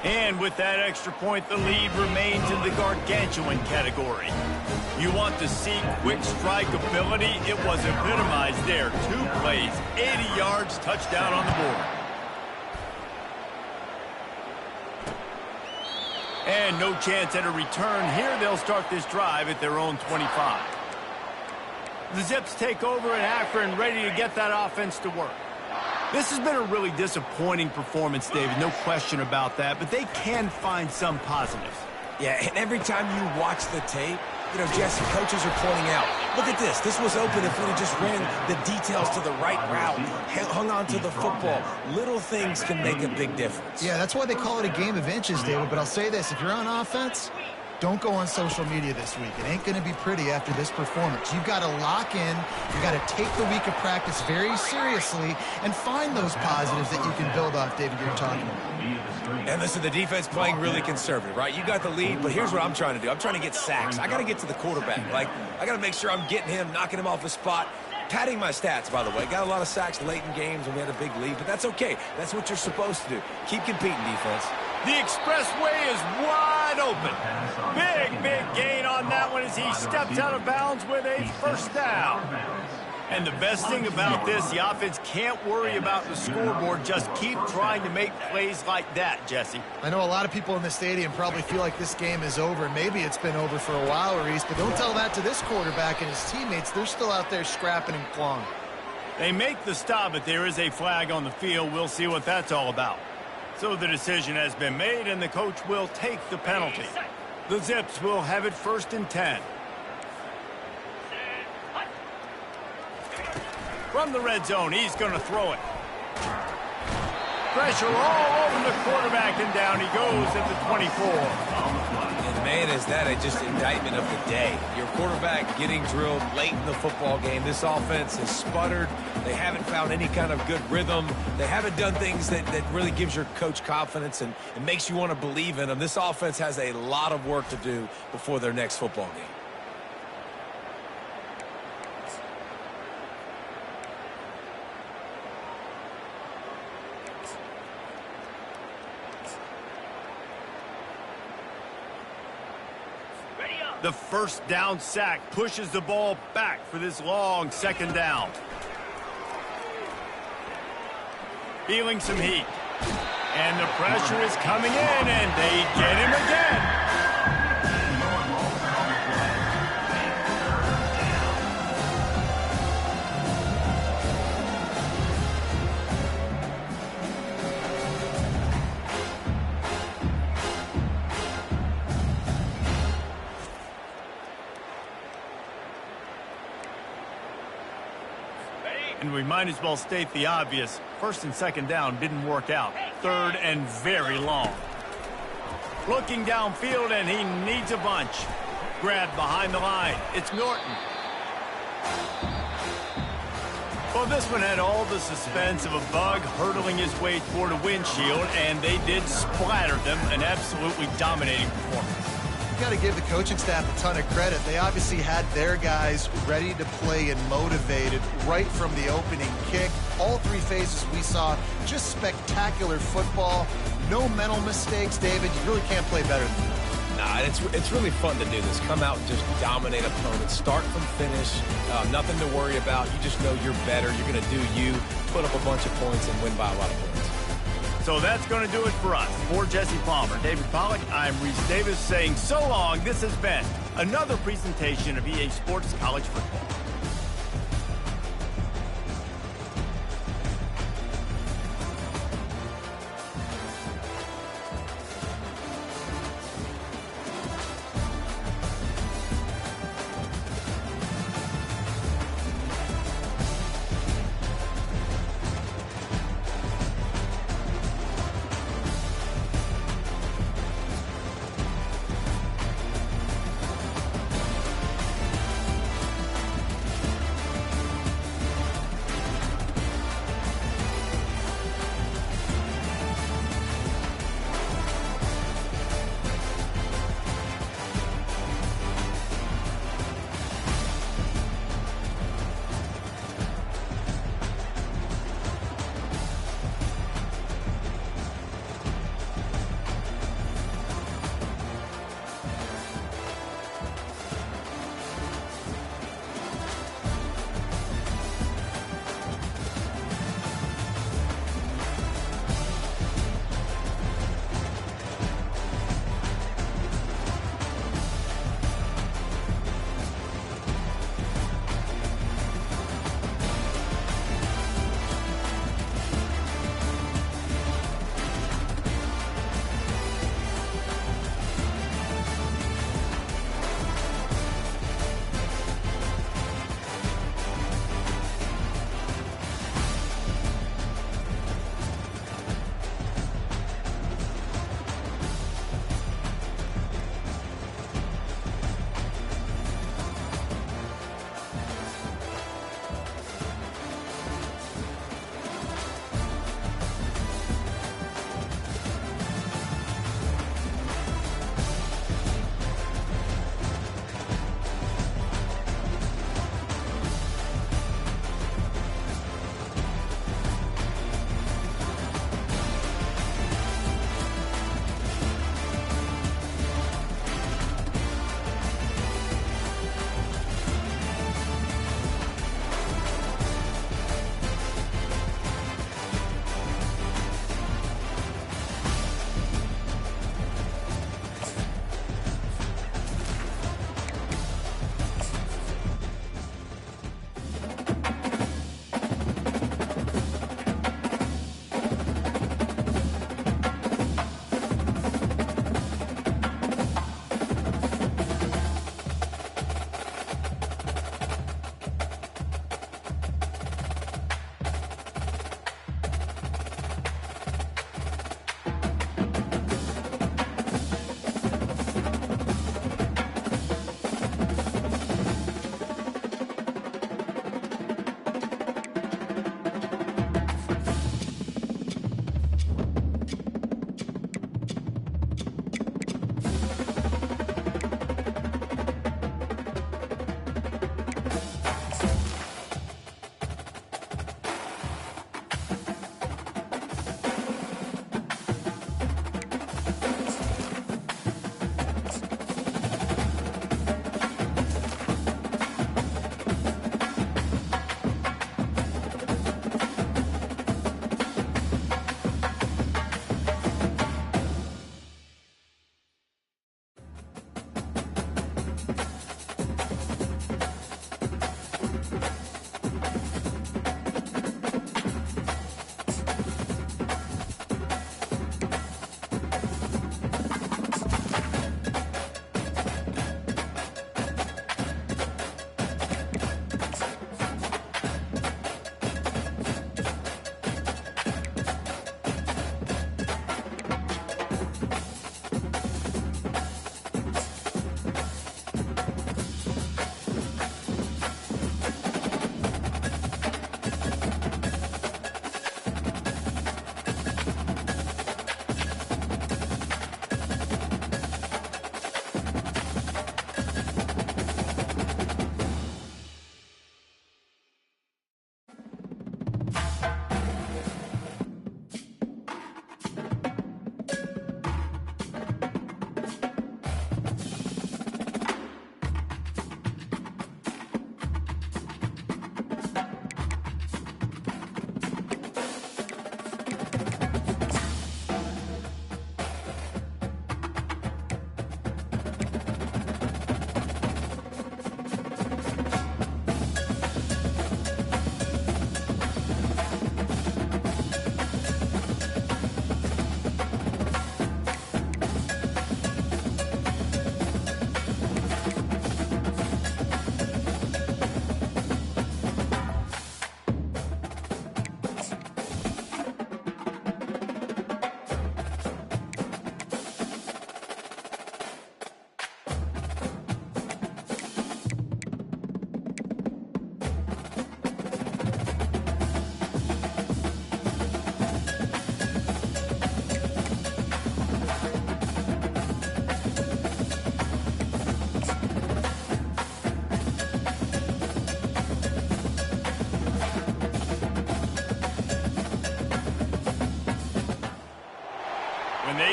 And with that extra point, the lead remains in the gargantuan category. You want to see quick strike ability? It was epitomized there. 2 plays, 80 yards, touchdown on the board. And no chance at a return here. They'll start this drive at their own 25. The Zips take over in Akron, ready to get that offense to work. This has been a really disappointing performance, David, no question about that, but they can find some positives. Yeah, and every time you watch the tape, You know, Jesse, coaches are pointing out, look at this. This was open if we'd have just ran the details to the right route, hung on to the football. Little things can make a big difference. Yeah, that's why they call it a game of inches, David. But I'll say this, if you're on offense, don't go on social media this week. It ain't going to be pretty after this performance. You've got to lock in. You've got to take the week of practice very seriously and find those positives that you can build off, David, you're talking about. And listen, the defense playing really conservative, right? You got the lead, but here's what I'm trying to do. I'm trying to get sacks. I got to get to the quarterback. Like, I got to make sure I'm getting him, knocking him off his spot. Padding my stats, by the way. Got a lot of sacks late in games when we had a big lead, but that's okay. That's what you're supposed to do. Keep competing, defense. The expressway is wide open. Big gain on that one as he steps out of bounds with a first down. And the best thing about this, the offense can't worry about the scoreboard. Just keep trying to make plays like that, Jesse. I know a lot of people in the stadium probably feel like this game is over. Maybe it's been over for a while, Reese, but don't tell that to this quarterback and his teammates. They're still out there scrapping and clawing. They make the stop, but there is a flag on the field. We'll see what that's all about. So the decision has been made, and the coach will take the penalty. The Zips will have it 1st and 10. From the red zone, he's going to throw it. Pressure all over the quarterback, and down he goes at the 24. And man, is that just indictment of the day. Your quarterback getting drilled late in the football game. This offense has sputtered. They haven't found any kind of good rhythm. They haven't done things that really gives your coach confidence and makes you want to believe in them. This offense has a lot of work to do before their next football game. The first down sack pushes the ball back for this long 2nd down. Feeling some heat. And the pressure is coming in, and they get him again. And we might as well state the obvious. 1st and 2nd down didn't work out. 3rd and very long. Looking downfield, and he needs a bunch. Grabbed behind the line. It's Norton. Well, this one had all the suspense of a bug hurtling his way toward a windshield, and they did splatter them. An absolutely dominating performance. You got to give the coaching staff a ton of credit. They obviously had their guys ready to play and motivated right from the opening kick. All 3 phases we saw, just spectacular football. No mental mistakes, David. You really can't play better than that. Nah, it's really fun to do this. Come out and just dominate opponents. Start from finish. Nothing to worry about. You just know you're better. You're going to do you, put up a bunch of points, and win by a lot of points. So that's going to do it for us. For Jesse Palmer, David Pollack, I'm Reese Davis saying so long. This has been another presentation of EA Sports College Football.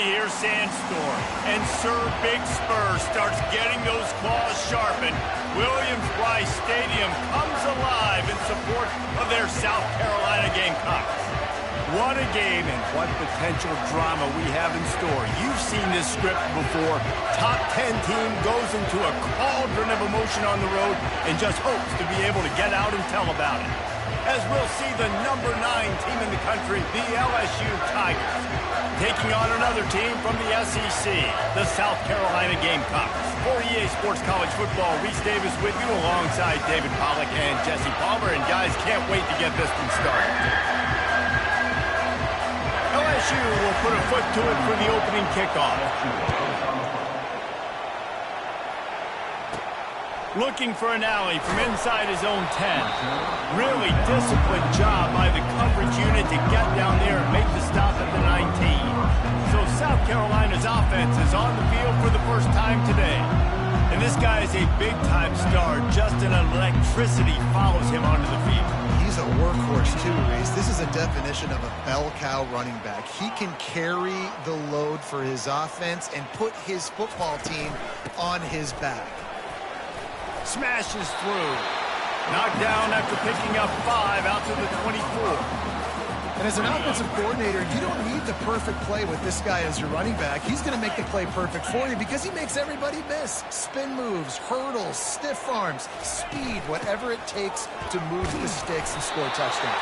here's Sandstorm. And Sir Big Spur starts getting those claws sharpened. Williams-Brice Stadium comes alive in support of their South Carolina Gamecocks. What a game and what potential drama we have in store. You've seen this script before. Top 10 team goes into a cauldron of emotion on the road and just hopes to be able to get out and tell about it. As we'll see the number 9 team in the country, the LSU Tigers, taking on another team from the SEC, the South Carolina Gamecocks. For EA Sports College Football, Reese Davis with you alongside David Pollack and Jesse Palmer. And guys, can't wait to get this one started. LSU will put a foot to it for the opening kickoff. Looking for an alley from inside his own 10. Really disciplined job by the coverage unit to get down there and make the stop at the 19. So South Carolina's offense is on the field for the first time today. And this guy is a big-time star. Just an electricity follows him onto the field. He's a workhorse too, Reese. This is a definition of a bell cow running back. He can carry the load for his offense and put his football team on his back. Smashes through. Knocked down after picking up 5 out to the 24. And as an offensive coordinator, you don't need the perfect play with this guy as your running back. He's going to make the play perfect for you because he makes everybody miss. Spin moves, hurdles, stiff arms, speed, whatever it takes to move the sticks and score touchdowns.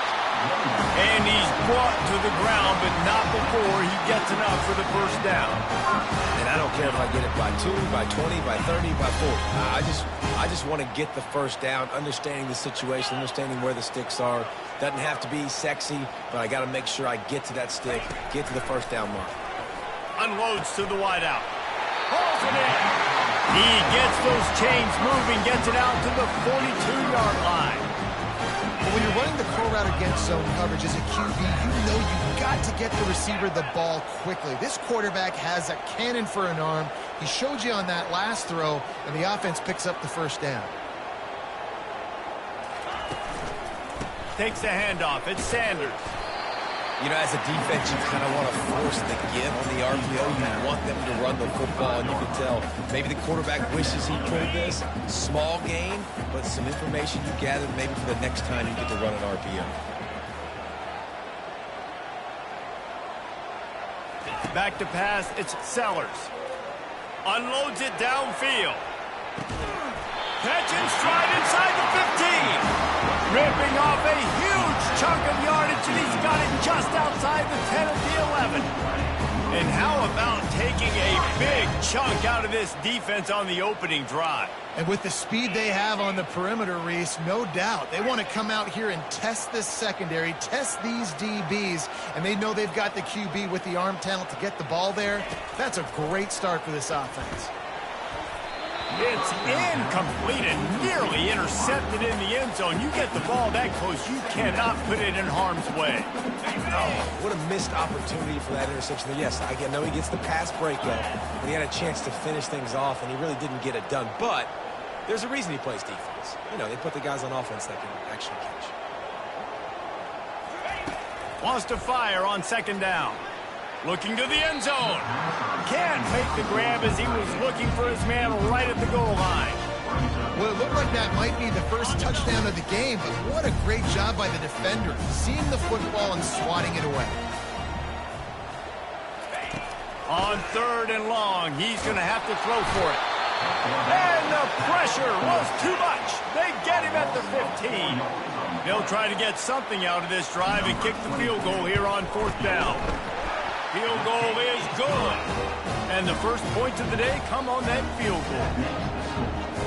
And he's brought to the ground, but not before he gets enough for the first down. And I don't care if I get it by 2, by 20, by 30, by 40. I just want to get the first down, understanding the situation, understanding where the sticks are. Doesn't have to be sexy, but I got to make sure I get to that stick, get to the first down mark. Unloads to the wideout. Hauls it in. He gets those chains moving, gets it out to the 42-yard line. But when you're running the curl route against zone coverage as a QB, you know you've got to get the receiver the ball quickly. This quarterback has a cannon for an arm. He showed you on that last throw, and the offense picks up the first down. Takes the handoff. It's Sanders. You know, as a defense, you kind of want to force the give on the RPO. You want them to run the football, and you can tell maybe the quarterback wishes he pulled this. Small gain, but some information you gathered maybe for the next time you get to run an RPO. Back to pass, it's Sellers. Unloads it downfield. Catch and stride inside the 15. Ripping off a huge chunk of yardage, and he's got it just outside the 10 of the 11. And how about taking a big chunk out of this defense on the opening drive? And with the speed they have on the perimeter, Reese, no doubt, they want to come out here and test this secondary, test these DBs, and they know they've got the QB with the arm talent to get the ball there. That's a great start for this offense. It's incomplete and nearly intercepted in the end zone. You get the ball that close, you cannot put it in harm's way. Oh, what a missed opportunity for that interception. Yes, I know he gets the pass breakup, but he had a chance to finish things off, and he really didn't get it done. But there's a reason he plays defense. You know, they put the guys on offense that can actually catch. Wants to fire on second down. Looking to the end zone. Can't make the grab as he was looking for his man right at the goal line. Well, it looked like that might be the first touchdown of the game, but what a great job by the defender, seeing the football and swatting it away. On 3rd and long, he's going to have to throw for it. And the pressure was too much. They get him at the 15. They'll try to get something out of this drive and kick the field goal here on 4th down. Field goal is good. And the first points of the day come on that field goal.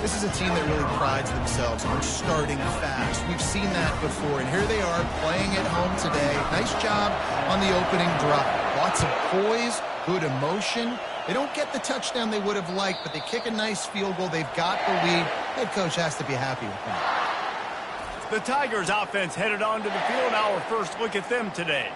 This is a team that really prides themselves on starting fast. We've seen that before, and here they are playing at home today. Nice job on the opening drive. Lots of poise, good emotion. They don't get the touchdown they would have liked, but they kick a nice field goal. They've got the lead. Head coach has to be happy with that. The Tigers offense headed onto the field. Our first look at them today.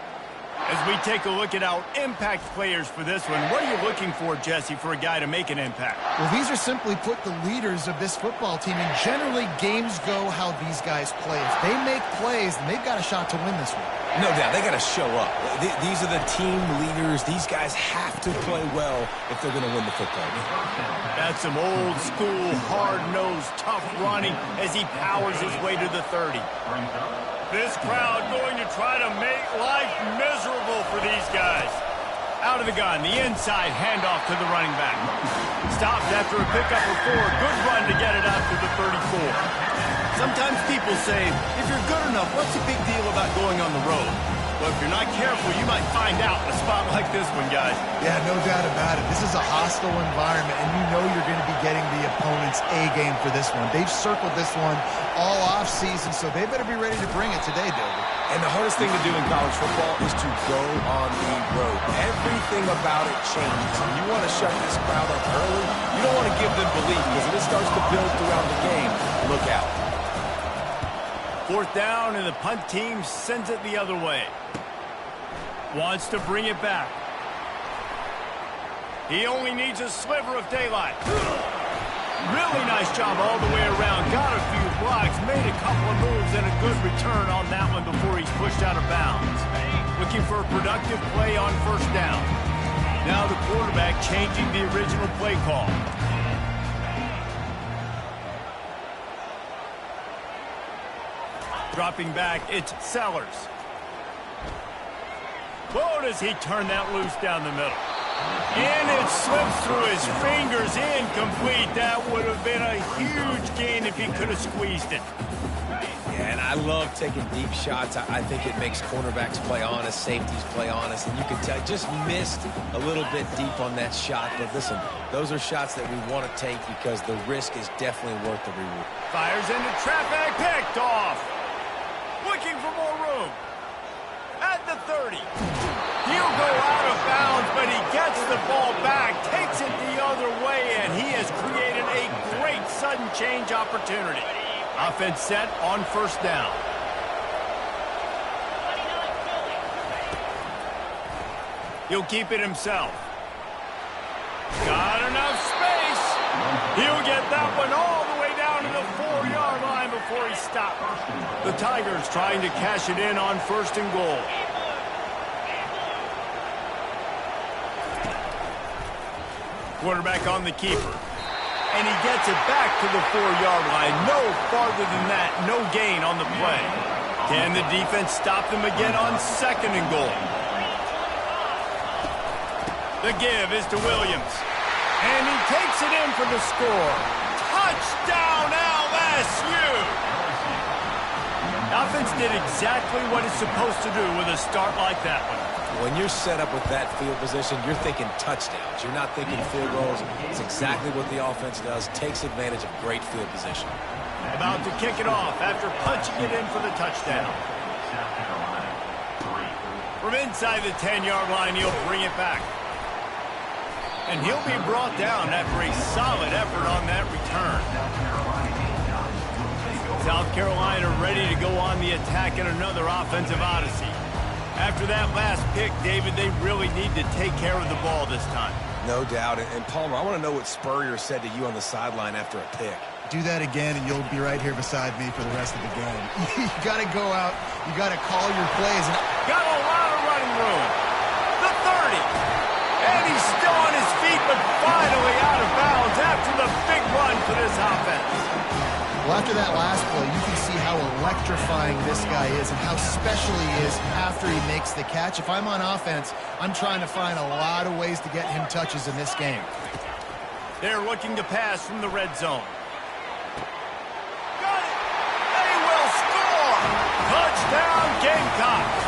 As we take a look at our impact players for this one, what are you looking for, Jesse, for a guy to make an impact? Well, these are simply put the leaders of this football team, and generally games go how these guys play. If they make plays, then they've got a shot to win this one. No doubt, they got to show up. These are the team leaders. These guys have to play well if they're going to win the football game. That's some old school, hard-nosed, tough running as he powers his way to the 30. This crowd going to try to make life miserable for these guys. Out of the gun, the inside handoff to the running back. Stopped after a pickup of 4. Good run to get it out to the 34. Sometimes people say, if you're good enough, what's the big deal about going on the road? Well, if you're not careful, you might find out in a spot like this one, guys. Yeah, no doubt about it. This is a hostile environment, and you know you're going to be getting the opponent's A game for this one. They've circled this one all offseason, so they better be ready to bring it today, David. And the hardest thing to do in college football is to go on the road. Everything about it changes. And you want to shut this crowd up early. You don't want to give them belief, because if it starts to build throughout the game, look out. 4th down, and the punt team sends it the other way. Wants to bring it back. He only needs a sliver of daylight. Really nice job all the way around. Got a few blocks, made a couple of moves, and a good return on that one before he's pushed out of bounds. Looking for a productive play on 1st down. Now the quarterback changing the original play call. Dropping back, it's Sellers. Whoa, does he turn that loose down the middle. And it slips through his fingers, incomplete. That would have been a huge gain if he could have squeezed it. Yeah, and I love taking deep shots. I think it makes cornerbacks play honest, safeties play honest, and you can tell just missed a little bit deep on that shot. But listen, those are shots that we want to take because the risk is definitely worth the reward. Fires into traffic, picked off. Looking for more room. At the 30. He'll go out of bounds, but he gets the ball back, takes it the other way, and he has created a great sudden change opportunity. Offense set on 1st down. He'll keep it himself. Got enough space. He'll get that one all the way down to the 4-yard line before he stops. The Tigers trying to cash it in on 1st and goal. Quarterback on the keeper. And he gets it back to the 4-yard line. No farther than that. No gain on the play. Can the defense stop them again on 2nd and goal? The give is to Williams. And he takes it in for the score. Touchdown, LSU! Offense did exactly what it's supposed to do with a start like that one. When you're set up with that field position, you're thinking touchdowns. You're not thinking field goals. It's exactly what the offense does. Takes advantage of great field position. About to kick it off after punching it in for the touchdown. From inside the 10-yard line, he'll bring it back. And he'll be brought down after a solid effort on that return. South Carolina ready to go on the attack in another offensive odyssey. After that last pick, David, they really need to take care of the ball this time. No doubt. And Palmer, I want to know what Spurrier said to you on the sideline after a pick. Do that again, and you'll be right here beside me for the rest of the game. You got to go out. You got to call your plays. Got a lot of running room. The 30. And he's still on his feet, but finally out of bounds after the big run for this offense. Well, after that last play, you can see how electrifying this guy is and how special he is after he makes the catch. If I'm on offense, I'm trying to find a lot of ways to get him touches in this game. They're looking to pass from the red zone. Got it! They will score! Touchdown, Gamecocks!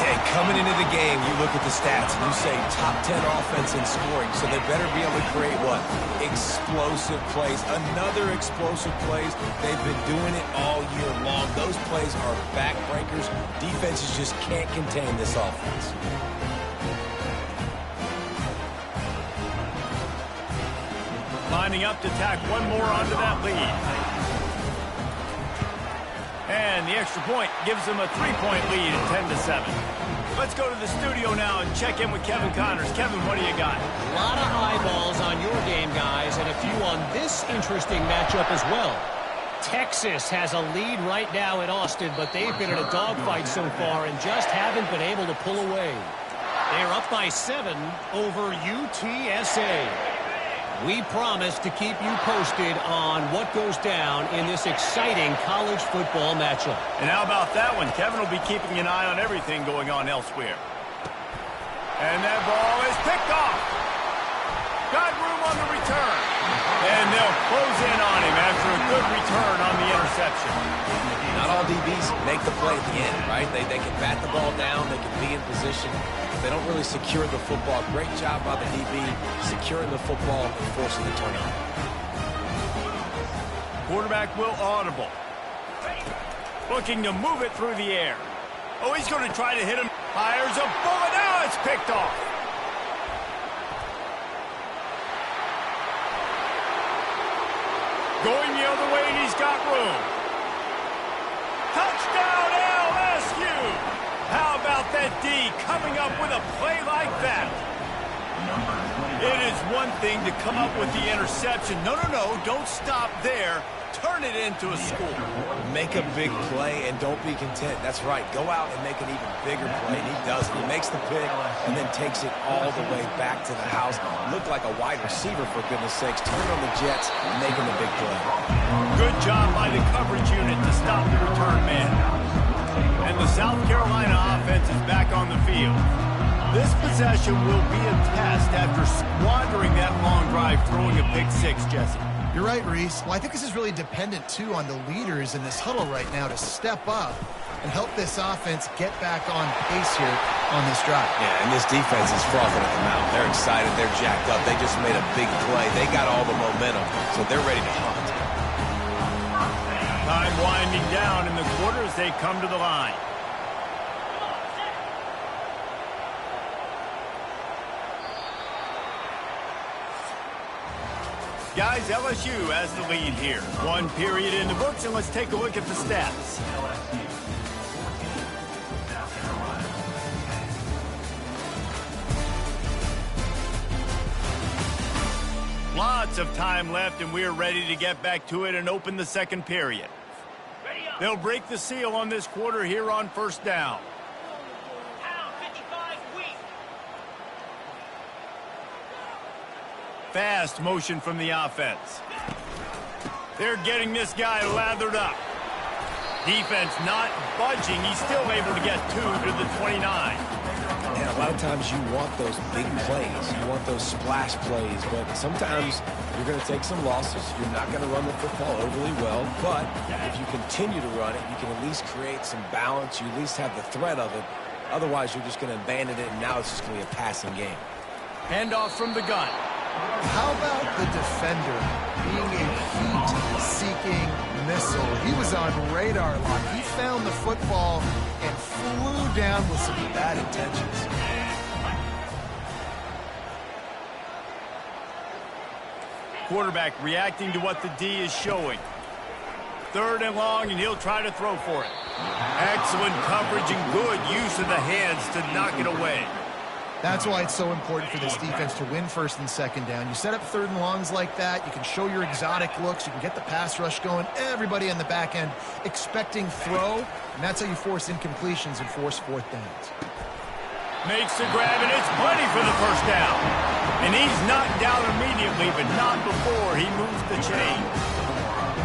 Hey, coming into the game, you look at the stats and you say top 10 offense in scoring, so they better be able to create what? Explosive plays. Another explosive plays. They've been doing it all year long. Those plays are backbreakers. Defenses just can't contain this offense. Lining up to tack one more onto that lead. And the extra point gives them a 3-point lead at 10-7. Let's go to the studio now and check in with Kevin Connors. Kevin, what do you got? A lot of eyeballs on your game, guys, and a few on this interesting matchup as well. Texas has a lead right now in Austin, but they've been in a dogfight so far and just haven't been able to pull away. They're up by 7 over UTSA. We promise to keep you posted on what goes down in this exciting college football matchup. And how about that one? Kevin will be keeping an eye on everything going on elsewhere. And that ball is picked off. Got room on the return. And they'll close in on him after a good return on the interception. Not all DBs make the play at the end, right? They can bat the ball down. They can be in position. They don't really secure the football. Great job by the DB securing the football and forcing the turnover. Quarterback will audible. Looking to move it through the air. Oh, he's going to try to hit him. Fires a bullet. Now it's picked off. Going the other way, and he's got room. Touchdown, LSU! How about that D coming up with a play like that? It is one thing to come up with the interception. No, don't stop there. Turn it into a score. Make a big play and don't be content. That's right. Go out and make an even bigger play, and he does it. He makes the pick and then takes it all the way back to the house. Looked like a wide receiver, for goodness sakes. Turn on the Jets, making the big play. Good job by the coverage unit to stop the return man. And the South Carolina offense is back on the field. This possession will be a test after squandering that long drive, throwing a pick six, Jesse. You're right, Reese. Well, I think this is really dependent, too, on the leaders in this huddle right now to step up and help this offense get back on pace here on this drive. Yeah, and this defense is frothing at the mouth. They're excited. They're jacked up. They just made a big play. They got all the momentum, so they're ready to hunt. Time winding down in the quarter as they come to the line. Guys, LSU has the lead here. One period in the books, and let's take a look at the stats. Lots of time left, and we're ready to get back to it and open the second period. They'll break the seal on this quarter here on first down. Fast motion from the offense. They're getting this guy lathered up. Defense not budging. He's still able to get 2 to the 29. And a lot of times you want those big plays. You want those splash plays. But sometimes you're going to take some losses. You're not going to run the football overly well. But if you continue to run it, you can at least create some balance. You at least have the threat of it. Otherwise, you're just going to abandon it, and now it's just going to be a passing game. Handoff from the gun. How about the defender being a heat-seeking missile? He was on radar lock. He found the football and flew down with some bad intentions. Quarterback reacting to what the D is showing. 3rd and long, and he'll try to throw for it. Excellent coverage and good use of the hands to knock it away. That's why it's so important for this defense to win 1st and 2nd down. You set up 3rd and longs like that. You can show your exotic looks. You can get the pass rush going. Everybody on the back end expecting throw, and that's how you force incompletions and force 4th downs. Makes the grab, and it's plenty for the first down. And he's knocked down immediately, but not before he moves the chain.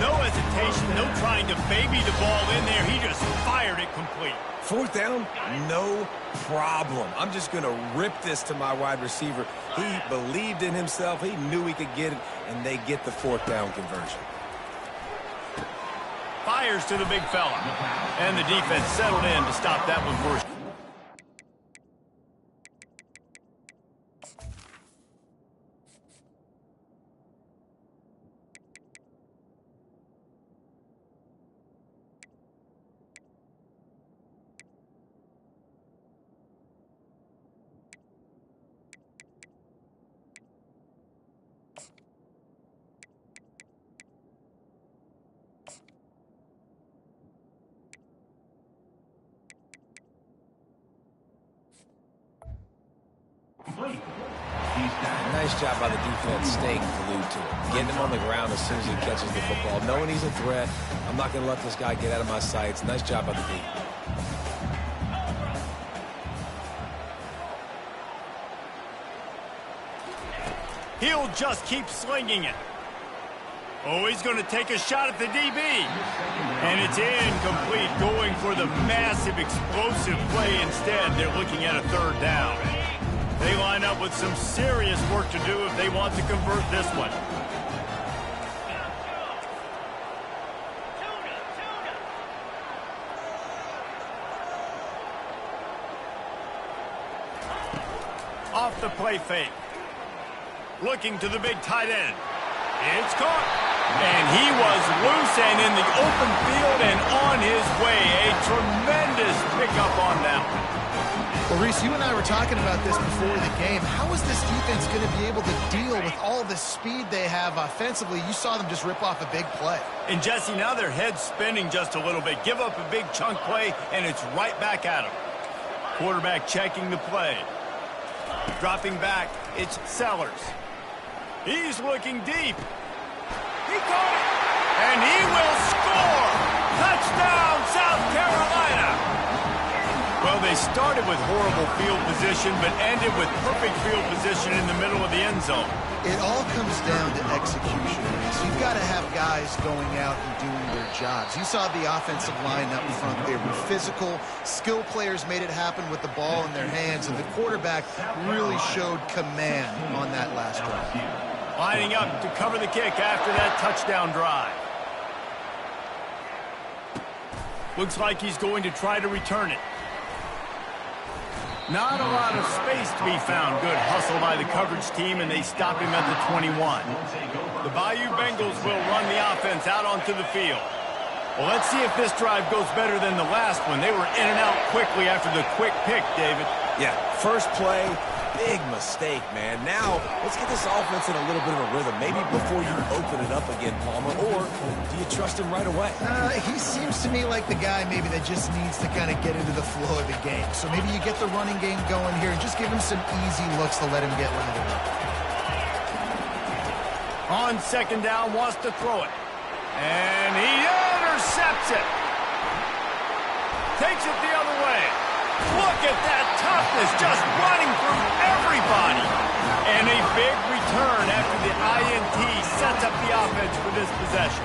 No hesitation, no trying to baby the ball in there. He just fired it complete. 4th down, no problem. I'm just going to rip this to my wide receiver. He believed in himself. He knew he could get it, and they get the 4th down conversion. Fires to the big fella. And the defense settled in to stop that one first. Nice job by the defense staying glued to it. Getting him on the ground as soon as he catches the football. Knowing he's a threat, I'm not going to let this guy get out of my sights. Nice job by the D. He'll just keep slinging it. Oh, he's going to take a shot at the DB. And it's incomplete, going for the massive explosive play instead. They're looking at a third down. They line up with some serious work to do if they want to convert this one. Off the play fake. Looking to the big tight end. It's caught. And he was loose and in the open field and on his way. A tremendous pickup on that one. Well, Reese, you and I were talking about this before the game. How is this defense going to be able to deal with all the speed they have offensively? You saw them just rip off a big play. And, Jesse, now their head's spinning just a little bit. Give up a big chunk play, and it's right back at them. Quarterback checking the play. Dropping back, it's Sellers. He's looking deep. He caught it. And he will score. Touchdown, South Carolina. Well, they started with horrible field position, but ended with perfect field position in the middle of the end zone. It all comes down to execution, Reese. You've got to have guys going out and doing their jobs. You saw the offensive line up front. They were physical. Skill players made it happen with the ball in their hands, and the quarterback really showed command on that last drive. Lining up to cover the kick after that touchdown drive. Looks like he's going to try to return it. Not a lot of space to be found. Good hustle by the coverage team, and they stop him at the 21. The Bayou Bengals will run the offense out onto the field. Well, let's see if this drive goes better than the last one. They were in and out quickly after the quick pick, David. Yeah, first play, big mistake, man. Now, let's get this offense in a little bit of a rhythm. Maybe before you open it up again, Palmer, or do you trust him right away? He seems to me like the guy maybe that just needs to kind of get into the flow of the game. So maybe you get the running game going here and just give him some easy looks to let him get lathered up. On second down, wants to throw it. And he intercepts it. Takes it the other way. Look at that toughness, just running through everybody. And a big return after the INT sets up the offense for this possession.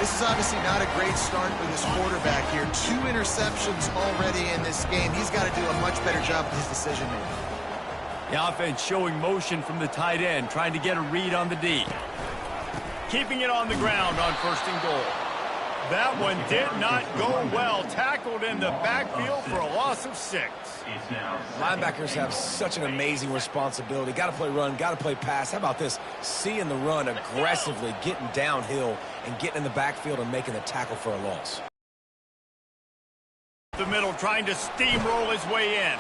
This is obviously not a great start for this quarterback here. 2 interceptions already in this game. He's got to do a much better job with his decision-making. The offense showing motion from the tight end, trying to get a read on the D. Keeping it on the ground on first and goal. That one did not go well. Tackled in the backfield for a loss of 6. Linebackers have such an amazing responsibility. Got to play run, got to play pass. How about this? Seeing the run aggressively, getting downhill, and getting in the backfield and making the tackle for a loss. The middle trying to steamroll his way in.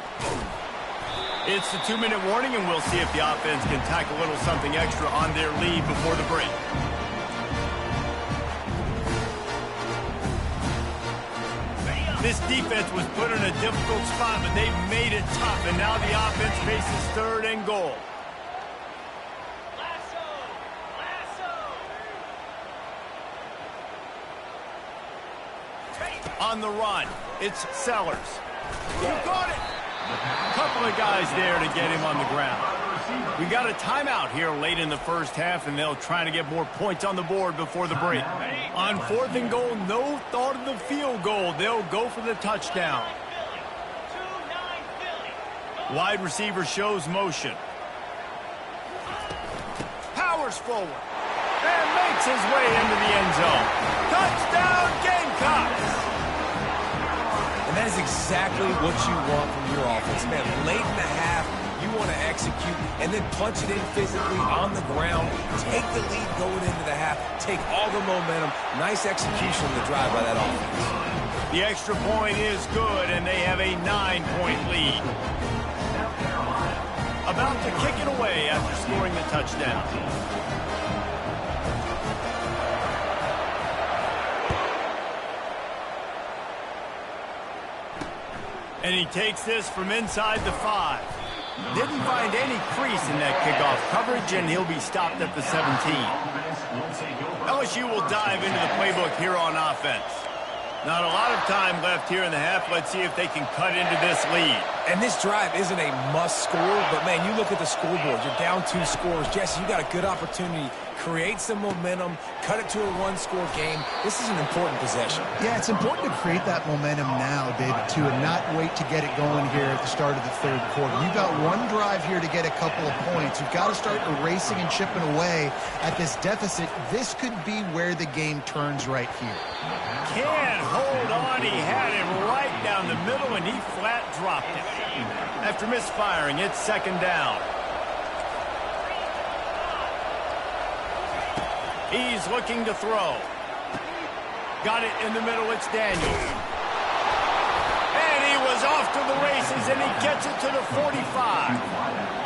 It's the 2-minute warning, and we'll see if the offense can tack a little something extra on their lead before the break. This defense was put in a difficult spot, but they've made it tough, and now the offense faces third and goal. On the run, it's Sellers. You got it. A couple of guys there to get him on the ground. We got a timeout here late in the first half, and they'll try to get more points on the board before the break. On 4th and goal, no thought of the field goal. They'll go for the touchdown. Wide receiver shows motion. Powers forward and makes his way into the end zone. Touchdown, Gamecocks! And that is exactly what you want from your offense. Man, late in the half, you want to execute and then punch it in physically on the ground. Take the lead going into the half. Take all the momentum. Nice execution of the drive by that offense. The extra point is good, and they have a 9-point lead. About to kick it away after scoring the touchdown. And he takes this from inside the 5. Didn't find any crease in that kickoff coverage, and he'll be stopped at the 17. LSU will dive into the playbook here on offense. Not a lot of time left here in the half. Let's see if they can cut into this lead. And this drive isn't a must score, but, man, you look at the scoreboard. You're down 2 scores. Jesse, you got a good opportunity. Create some momentum. Cut it to a 1-score game. This is an important possession. Yeah, it's important to create that momentum now, David, too, and not wait to get it going here at the start of the third quarter. You've got one drive here to get a couple of points. You've got to start erasing and chipping away at this deficit. This could be where the game turns right here. Can't hold on. He had it right down the middle, and he flat dropped it. After misfiring, it's second down. He's looking to throw. Got it in the middle. It's Daniels. And he was off to the races, and he gets it to the 45.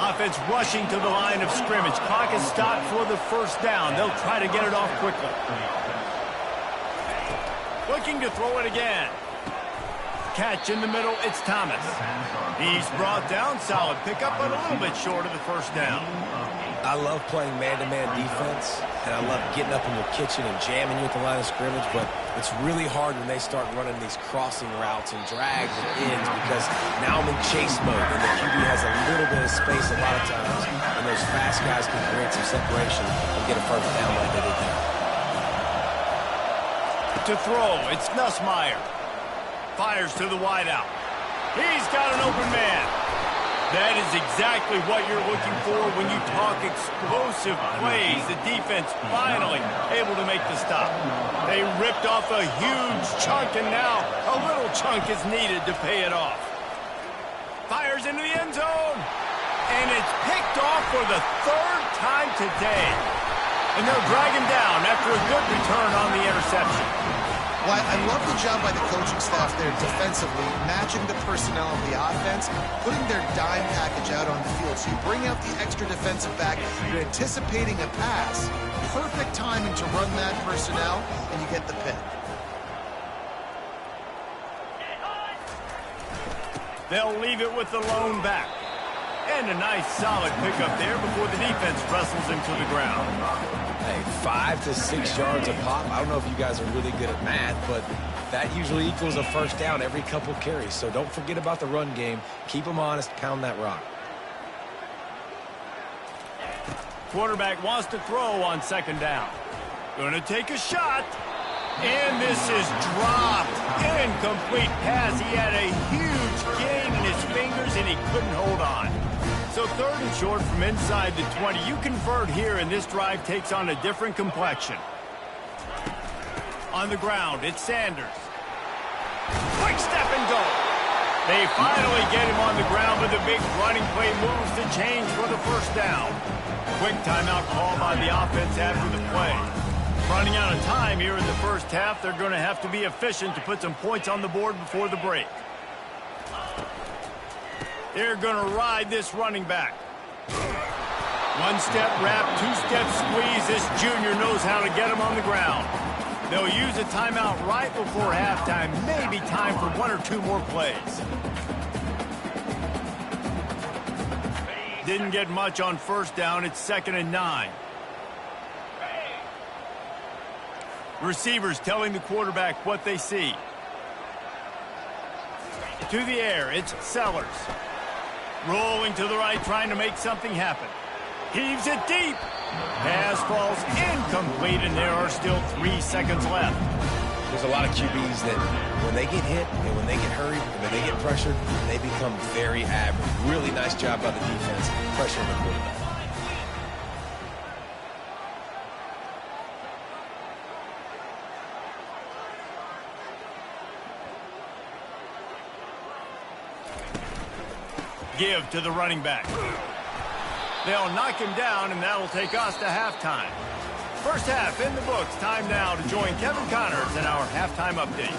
Offense rushing to the line of scrimmage. Clock is stopped for the first down. They'll try to get it off quickly. Looking to throw it again. Catch in the middle. It's Thomas. He's brought down. Solid pickup, but a little bit short of the first down. I love playing man-to-man defense, and I love getting up in your kitchen and jamming you at the line of scrimmage, but it's really hard when they start running these crossing routes and drags and ends because now I'm in chase mode, and the QB has a little bit of space a lot of times, and those fast guys can create some separation and get a first down like they did there. To throw, it's Nussmeier. Fires to the wideout. He's got an open man. That is exactly what you're looking for when you talk explosive plays. The defense finally able to make the stop. They ripped off a huge chunk, and now a little chunk is needed to pay it off. Fires into the end zone, and it's picked off for the 3rd time today. And they'll drag him down after a good return on the interception. Well, I love the job by the coaching staff there defensively, matching the personnel of the offense, putting their dime package out on the field. So you bring out the extra defensive back, you're anticipating a pass, perfect timing to run that personnel, and you get the pick. They'll leave it with the lone back. And a nice solid pickup there before the defense wrestles him to the ground. Hey, 5 to 6 yards a pop. I don't know if you guys are really good at math, but that usually equals a first down every couple carries. So don't forget about the run game. Keep them honest. Pound that rock. Quarterback wants to throw on second down. Gonna take a shot. And this is dropped. Incomplete pass. He had a huge gain in his fingers, and he couldn't hold on. So 3rd and short from inside the 20. You convert here, and this drive takes on a different complexion. On the ground, it's Sanders. Quick step and go. They finally get him on the ground, but the big running play moves the chains for the first down. Quick timeout call by the offense after the play. Running out of time here in the first half. They're going to have to be efficient to put some points on the board before the break. They're going to ride this running back. 1-step wrap, 2-step squeeze. This junior knows how to get him on the ground. They'll use a timeout right before halftime. Maybe time for 1 or 2 more plays. Didn't get much on first down. It's 2nd and 9. Receivers telling the quarterback what they see. To the air, it's Sellers. Rolling to the right, trying to make something happen. Heaves it deep. Pass falls incomplete, and there are still 3 seconds left. There's a lot of QBs that when they get hit and when they get hurried and when they get pressured, they become very average. Really nice job by the defense pressuring the quarterback. Give to the running back. They'll knock him down, and that'll take us to halftime. First half in the books. Time now to join Kevin Connors in our halftime update.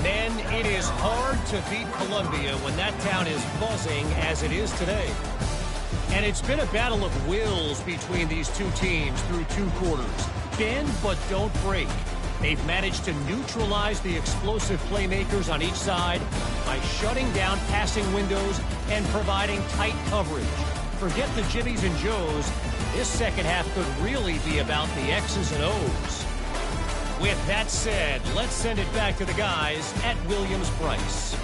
Men, it is hard to beat Columbia when that town is buzzing as it is today. And it's been a battle of wills between these two teams through 2 quarters. Bend but don't break. They've managed to neutralize the explosive playmakers on each side by shutting down passing windows and providing tight coverage. Forget the Jimmies and Joes. This second half could really be about the X's and O's. With that said, let's send it back to the guys at Williams-Brice.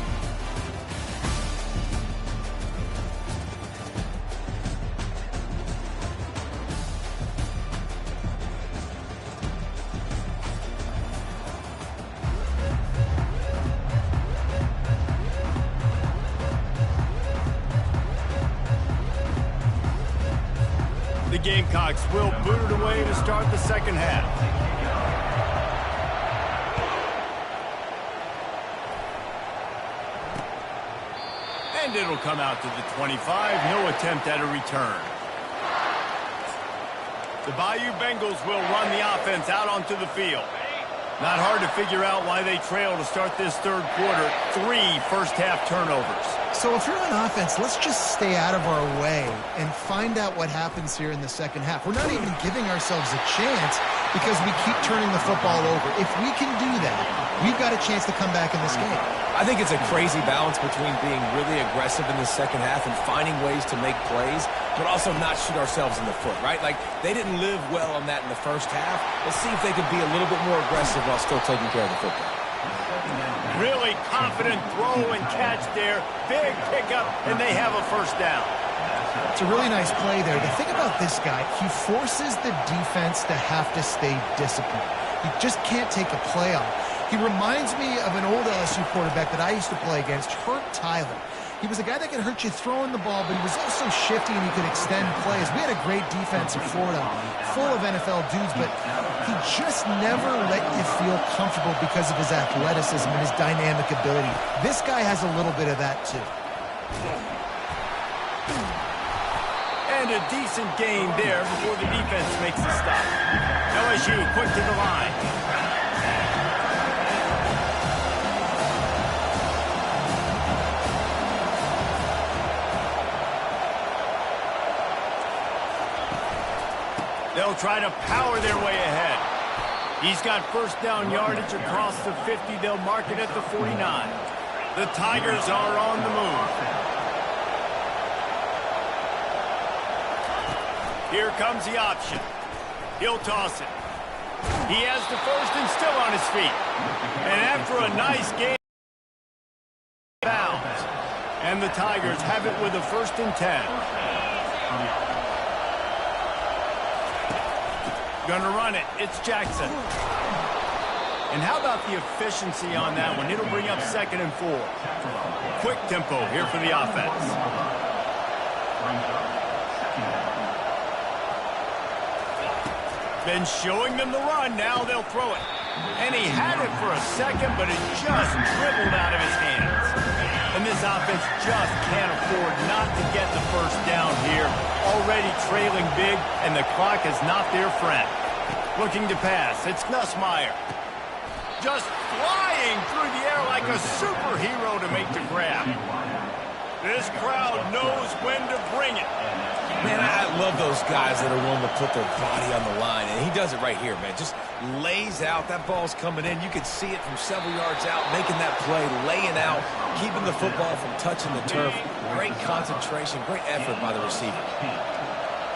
The Gamecocks will boot it away to start the second half. And it'll come out to the 25. No attempt at a return. The Bayou Bengals will run the offense out onto the field. Not hard to figure out why they trail to start this third quarter. 3 first-half turnovers. So if you're on offense, let's just stay out of our way and find out what happens here in the second half. We're not even giving ourselves a chance because we keep turning the football over. If we can do that, we've got a chance to come back in this game. I think it's a crazy balance between being really aggressive in the second half and finding ways to make plays, but also not shoot ourselves in the foot, right? Like, they didn't live well on that in the first half. Let's see if they can be a little bit more aggressive while still taking care of the football. Really confident throw and catch there. Big pickup, and they have a first down. It's a really nice play there. The thing about this guy, he forces the defense to have to stay disciplined. He just can't take a play off. He reminds me of an old LSU quarterback that I used to play against, Hurt Tyler. He was a guy that could hurt you throwing the ball, but he was also shifty and he could extend plays. We had a great defense in Florida, full of NFL dudes, but he just never let you feel comfortable because of his athleticism and his dynamic ability. This guy has a little bit of that too. And a decent gain there before the defense makes the stop. LSU quick to the line. They'll try to power their way ahead. He's got first down yardage across the 50. They'll mark it at the 49. The Tigers are on the move. Here comes the option. He'll toss it. He has the first and still on his feet. And after a nice game, bounds. And the Tigers have it with a 1st and 10. Gonna run it. It's Jackson. And how about the efficiency on that one? It'll bring up 2nd and 4. Quick tempo here for the offense. Been showing them the run. Now they'll throw it. And he had it for a second, but it just dribbled out of his hands. And this offense just can't afford not to get the first down here. Already trailing big, and the clock is not their friend. Looking to pass. It's Nussmeier. Just flying through the air like a superhero to make the grab. This crowd knows when to bring it. Man, I love those guys that are willing to put their body on the line, and he does it right here, man. Just lays out. That ball's coming in. You can see it from several yards out, making that play, laying out, keeping the football from touching the turf. Great concentration, great effort by the receiver.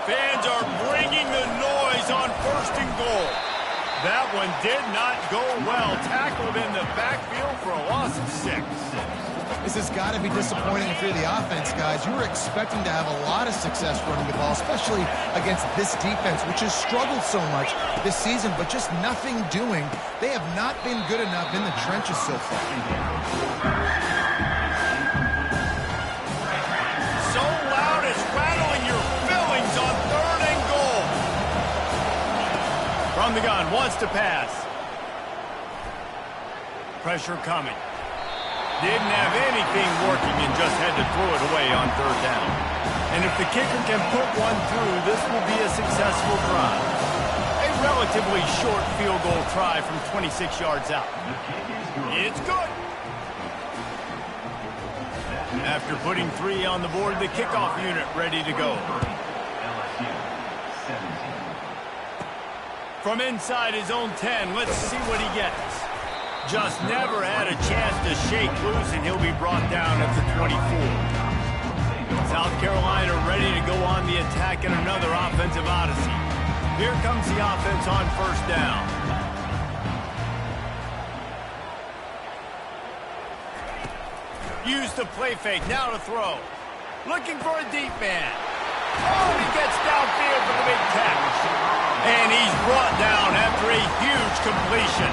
Fans are bringing the noise on 1st and goal. That one did not go well. Tackled in the backfield for a loss of 6. This has got to be disappointing if you're the offense, guys. You were expecting to have a lot of success running the ball, especially against this defense, which has struggled so much this season, but just nothing doing. They have not been good enough in the trenches so far. So loud it's rattling your fillings on 3rd and goal. From the gun, wants to pass. Pressure coming. Didn't have anything working and just had to throw it away on 3rd down. And if the kicker can put one through, this will be a successful drive. A relatively short field goal try from 26 yards out. It's good. After putting 3 on the board, the kickoff unit ready to go. From inside his own 10, let's see what he gets. Just never had a chance to shake loose, and he'll be brought down at the 24. South Carolina ready to go on the attack in another offensive odyssey. Here comes the offense on first down. Use the play fake, now to throw. Looking for a deep man. Oh, he gets downfield for the big catch. And he's brought down after a huge completion.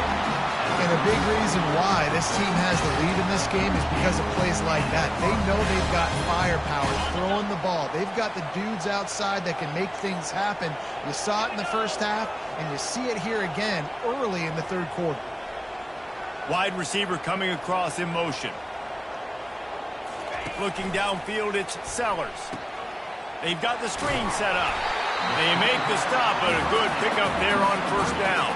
And a big reason why this team has the lead in this game is because of plays like that. They know they've got firepower throwing the ball. They've got the dudes outside that can make things happen. You saw it in the first half, and you see it here again early in the third quarter. Wide receiver coming across in motion. Looking downfield, it's Sellers. They've got the screen set up. They make the stop, but a good pickup there on first down.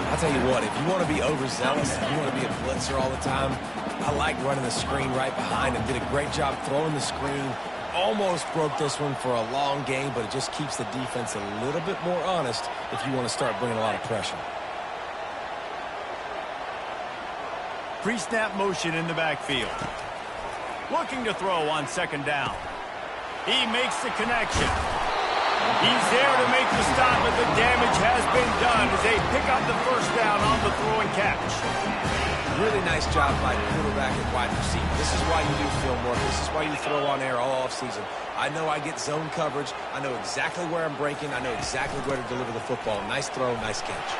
I'll tell you what, if you want to be overzealous, if you want to be a blitzer all the time, I like running the screen right behind him. Did a great job throwing the screen. Almost broke this one for a long game, but it just keeps the defense a little bit more honest if you want to start bringing a lot of pressure. Pre-snap motion in the backfield. Looking to throw on second down. He makes the connection. He's there to make the stop, but the damage has been done as they pick up the first down on the throw and catch. Really nice job by quarterback and wide receiver. This is why you do film work. This is why you throw on air all offseason. I know I get zone coverage. I know exactly where I'm breaking. I know exactly where to deliver the football. Nice throw, nice catch.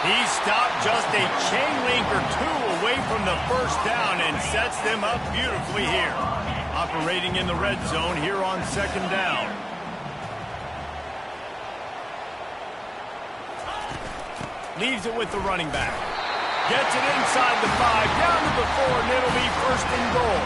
He stopped just a chain link or two away from the first down and sets them up beautifully here. Operating in the red zone here on second down. Leaves it with the running back. Gets it inside the 5, down to the 4, and it'll be first and goal.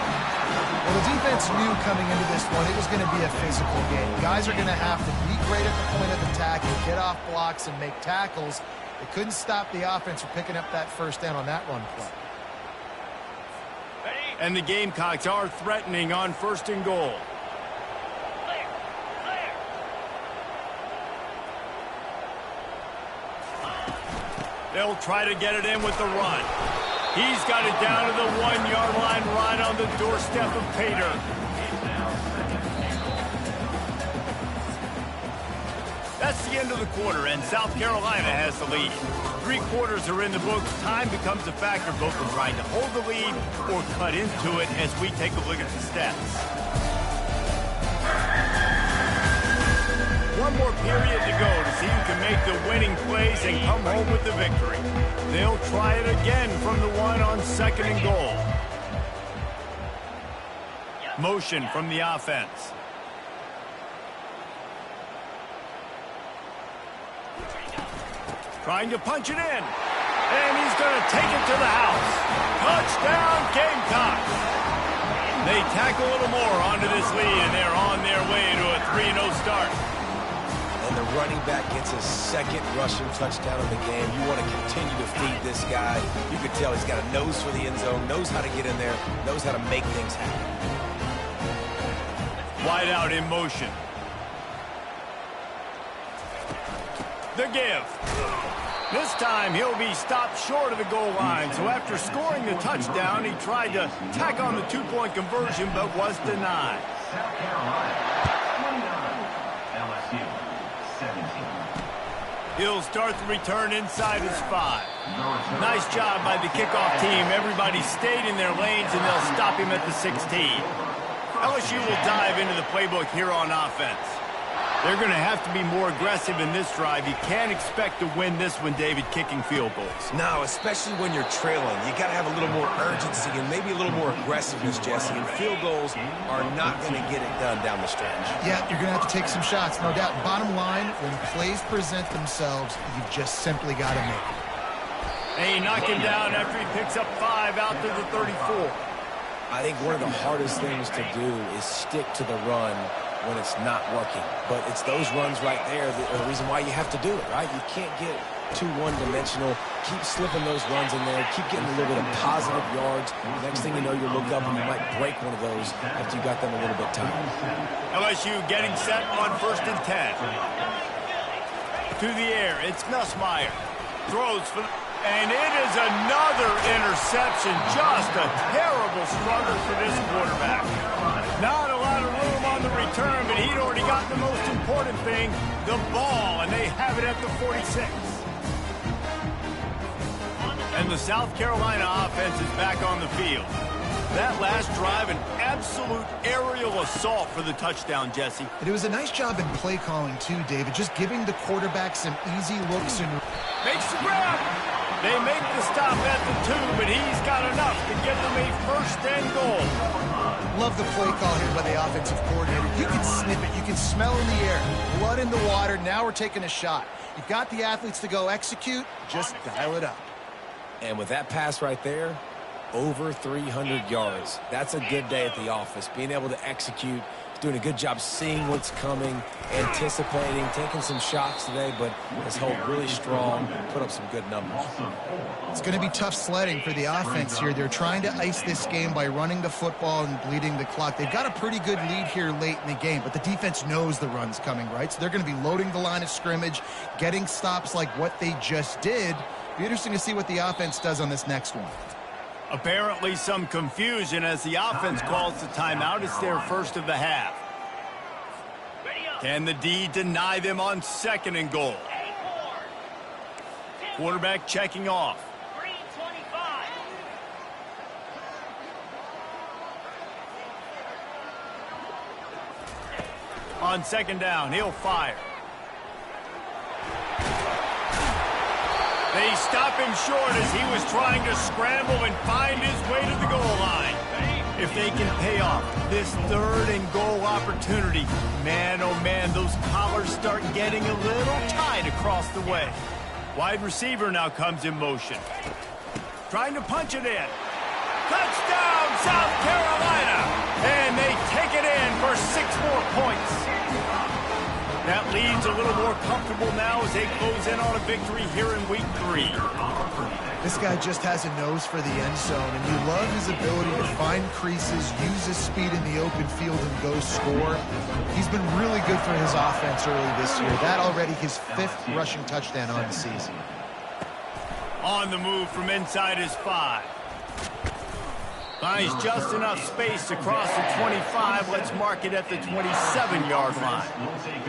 Well, the defense knew coming into this one it was going to be a physical game. Guys are going to have to be great at the point of attack and get off blocks and make tackles. They couldn't stop the offense from picking up that first down on that run play. And the Gamecocks are threatening on first and goal. They'll try to get it in with the run. He's got it down to the 1-yard line right on the doorstep of Pater. That's the end of the quarter, and South Carolina has the lead. 3 quarters are in the books. Time becomes a factor both in trying to hold the lead or cut into it as we take a look at the stats. One more period to go to see who can make the winning plays and come home with the victory. They'll try it again from the 1 on second and goal. Motion from the offense. Trying to punch it in. And he's going to take it to the house. Touchdown, Gamecocks. They tack a little more onto this lead, and they're on their way to a 3-0 start. And the running back gets his second rushing touchdown of the game. You want to continue to feed this guy. You could tell he's got a nose for the end zone, knows how to get in there, knows how to make things happen. Wide out in motion. The give. This time he'll be stopped short of the goal line. So after scoring the touchdown, he tried to tack on the 2-point conversion but was denied. South Carolina, 29, LSU, 17. He'll start the return inside his 5. Nice job by the kickoff team. Everybody stayed in their lanes, and they'll stop him at the 16. LSU will dive into the playbook here on offense. They're going to have to be more aggressive in this drive. You can't expect to win this one, David, kicking field goals. No, especially when you're trailing. You got to have a little more urgency and maybe a little more aggressiveness, Jesse. And field goals are not going to get it done down the stretch. Yeah, you're going to have to take some shots, no doubt. Bottom line, when plays present themselves, you've just simply got to make it. They knock him down after he picks up 5 out to the 34. I think one of the hardest things to do is stick to the run when it's not working. But it's those runs right there that are the reason why you have to do it, right? You can't get too one-dimensional. Keep slipping those runs in there. Keep getting a little bit of positive yards. Next thing you know, you look up and you might break one of those after you got them a little bit tight. LSU getting set on 1st and 10. to the air. It's Nussmeier. Throws for and it is another interception. Just a terrible struggle for this quarterback. Not a lot of room on the return, but he'd already got the most important thing, the ball, and they have it at the 46. And the South Carolina offense is back on the field. That last drive, an absolute aerial assault for the touchdown, Jesse. And it was a nice job in play calling, too, David, just giving the quarterback some easy looks. And makes the grab. They make the stop at the 2, but he's got enough to give them a first and goal. Love the play call here by the offensive coordinator. You can sniff it. You can smell in the air. Blood in the water. Now we're taking a shot. You've got the athletes to go execute. Just dial it up. And with that pass right there, over 300 yards. That's a good day at the office. Being able to execute, doing a good job seeing what's coming, anticipating, taking some shots today, but has held really strong, put up some good numbers. It's going to be tough sledding for the offense here. They're trying to ice this game by running the football and bleeding the clock. They've got a pretty good lead here late in the game, but the defense knows the run's coming, right? So they're going to be loading the line of scrimmage, getting stops like what they just did. Be interesting to see what the offense does on this next one. Apparently some confusion as the offense calls the timeout. It's their first of the half. Can the D deny them on second and goal? Quarterback checking off. On second down, he'll fire. They stop him short as he was trying to scramble and find his way to the goal line. If they can pay off this third and goal opportunity, man, oh man, those collars start getting a little tight across the way. Wide receiver now comes in motion. Trying to punch it in. Touchdown, South Carolina! And they take it in for 6 more points. That lead's a little more comfortable now as they close in on a victory here in week 3. This guy just has a nose for the end zone, and you love his ability to find creases, use his speed in the open field, and go score. He's been really good for his offense early this year. That already his 5th rushing touchdown on the season. On the move from inside his 5. Finds just enough space across the 25. Let's mark it at the 27-yard line.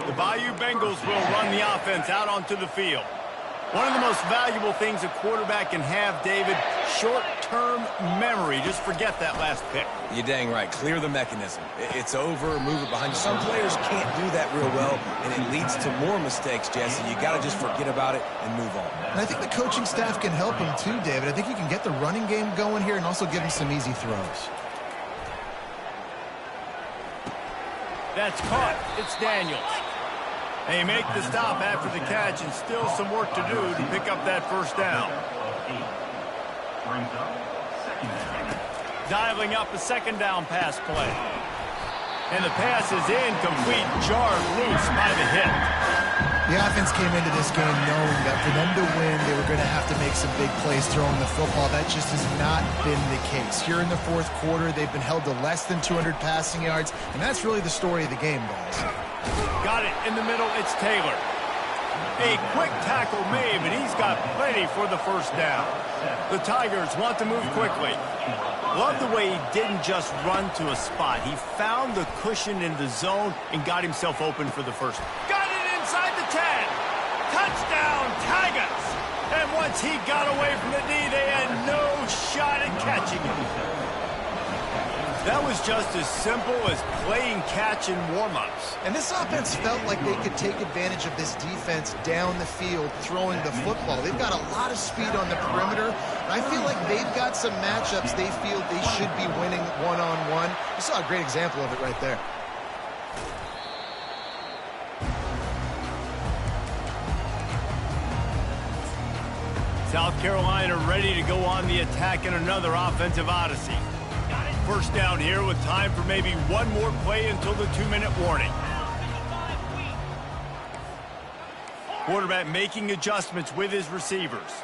The Bayou Bengals will run the offense out onto the field. One of the most valuable things a quarterback can have, David, short-term memory. Just forget that last pick. You're dang right. Clear the mechanism. It's over, move it behind you. Some players can't do that real well, and it leads to more mistakes, Jesse. You got to just forget about it and move on. And I think the coaching staff can help him too, David. I think you can get the running game going here and also give him some easy throws. That's caught. It's Daniels. They make the stop after the catch, and still some work to do to pick up that first down. Dialing up a second down pass play. And the pass is incomplete, jarred loose by the hit. The offense came into this game knowing that for them to win, they were going to have to make some big plays throwing the football. That just has not been the case. Here in the 4th quarter, they've been held to less than 200 passing yards, and that's really the story of the game, guys. Got it in the middle, it's Taylor. A quick tackle made, but he's got plenty for the first down. The Tigers want to move quickly. Love the way he didn't just run to a spot. He found the cushion in the zone and got himself open for the first. Got it inside the 10. Touchdown, Tigers. And once he got away from the D, they had no shot at catching him. That was just as simple as playing catch in warm-ups. And this offense felt like they could take advantage of this defense down the field throwing the football. They've got a lot of speed on the perimeter, and I feel like they've got some matchups they feel they should be winning one-on-one. You saw a great example of it right there. South Carolina ready to go on the attack in another offensive odyssey. First down here with time for maybe one more play until the 2-minute warning. Quarterback making adjustments with his receivers.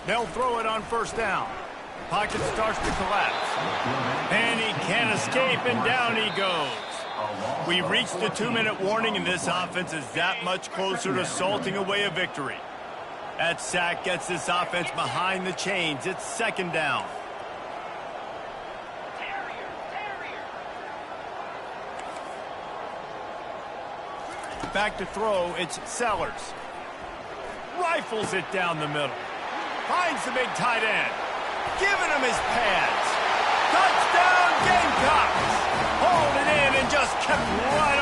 They'll throw it on first down. Pocket starts to collapse. And he can't escape, and down he goes. We reached the 2-minute warning, and this offense is that much closer to salting away a victory. That sack gets this offense behind the chains. It's 2nd down. Back to throw, it's Sellers. Rifles it down the middle. Finds the big tight end. Giving him his pads. Touchdown Gamecocks! Hauled it in and just kept right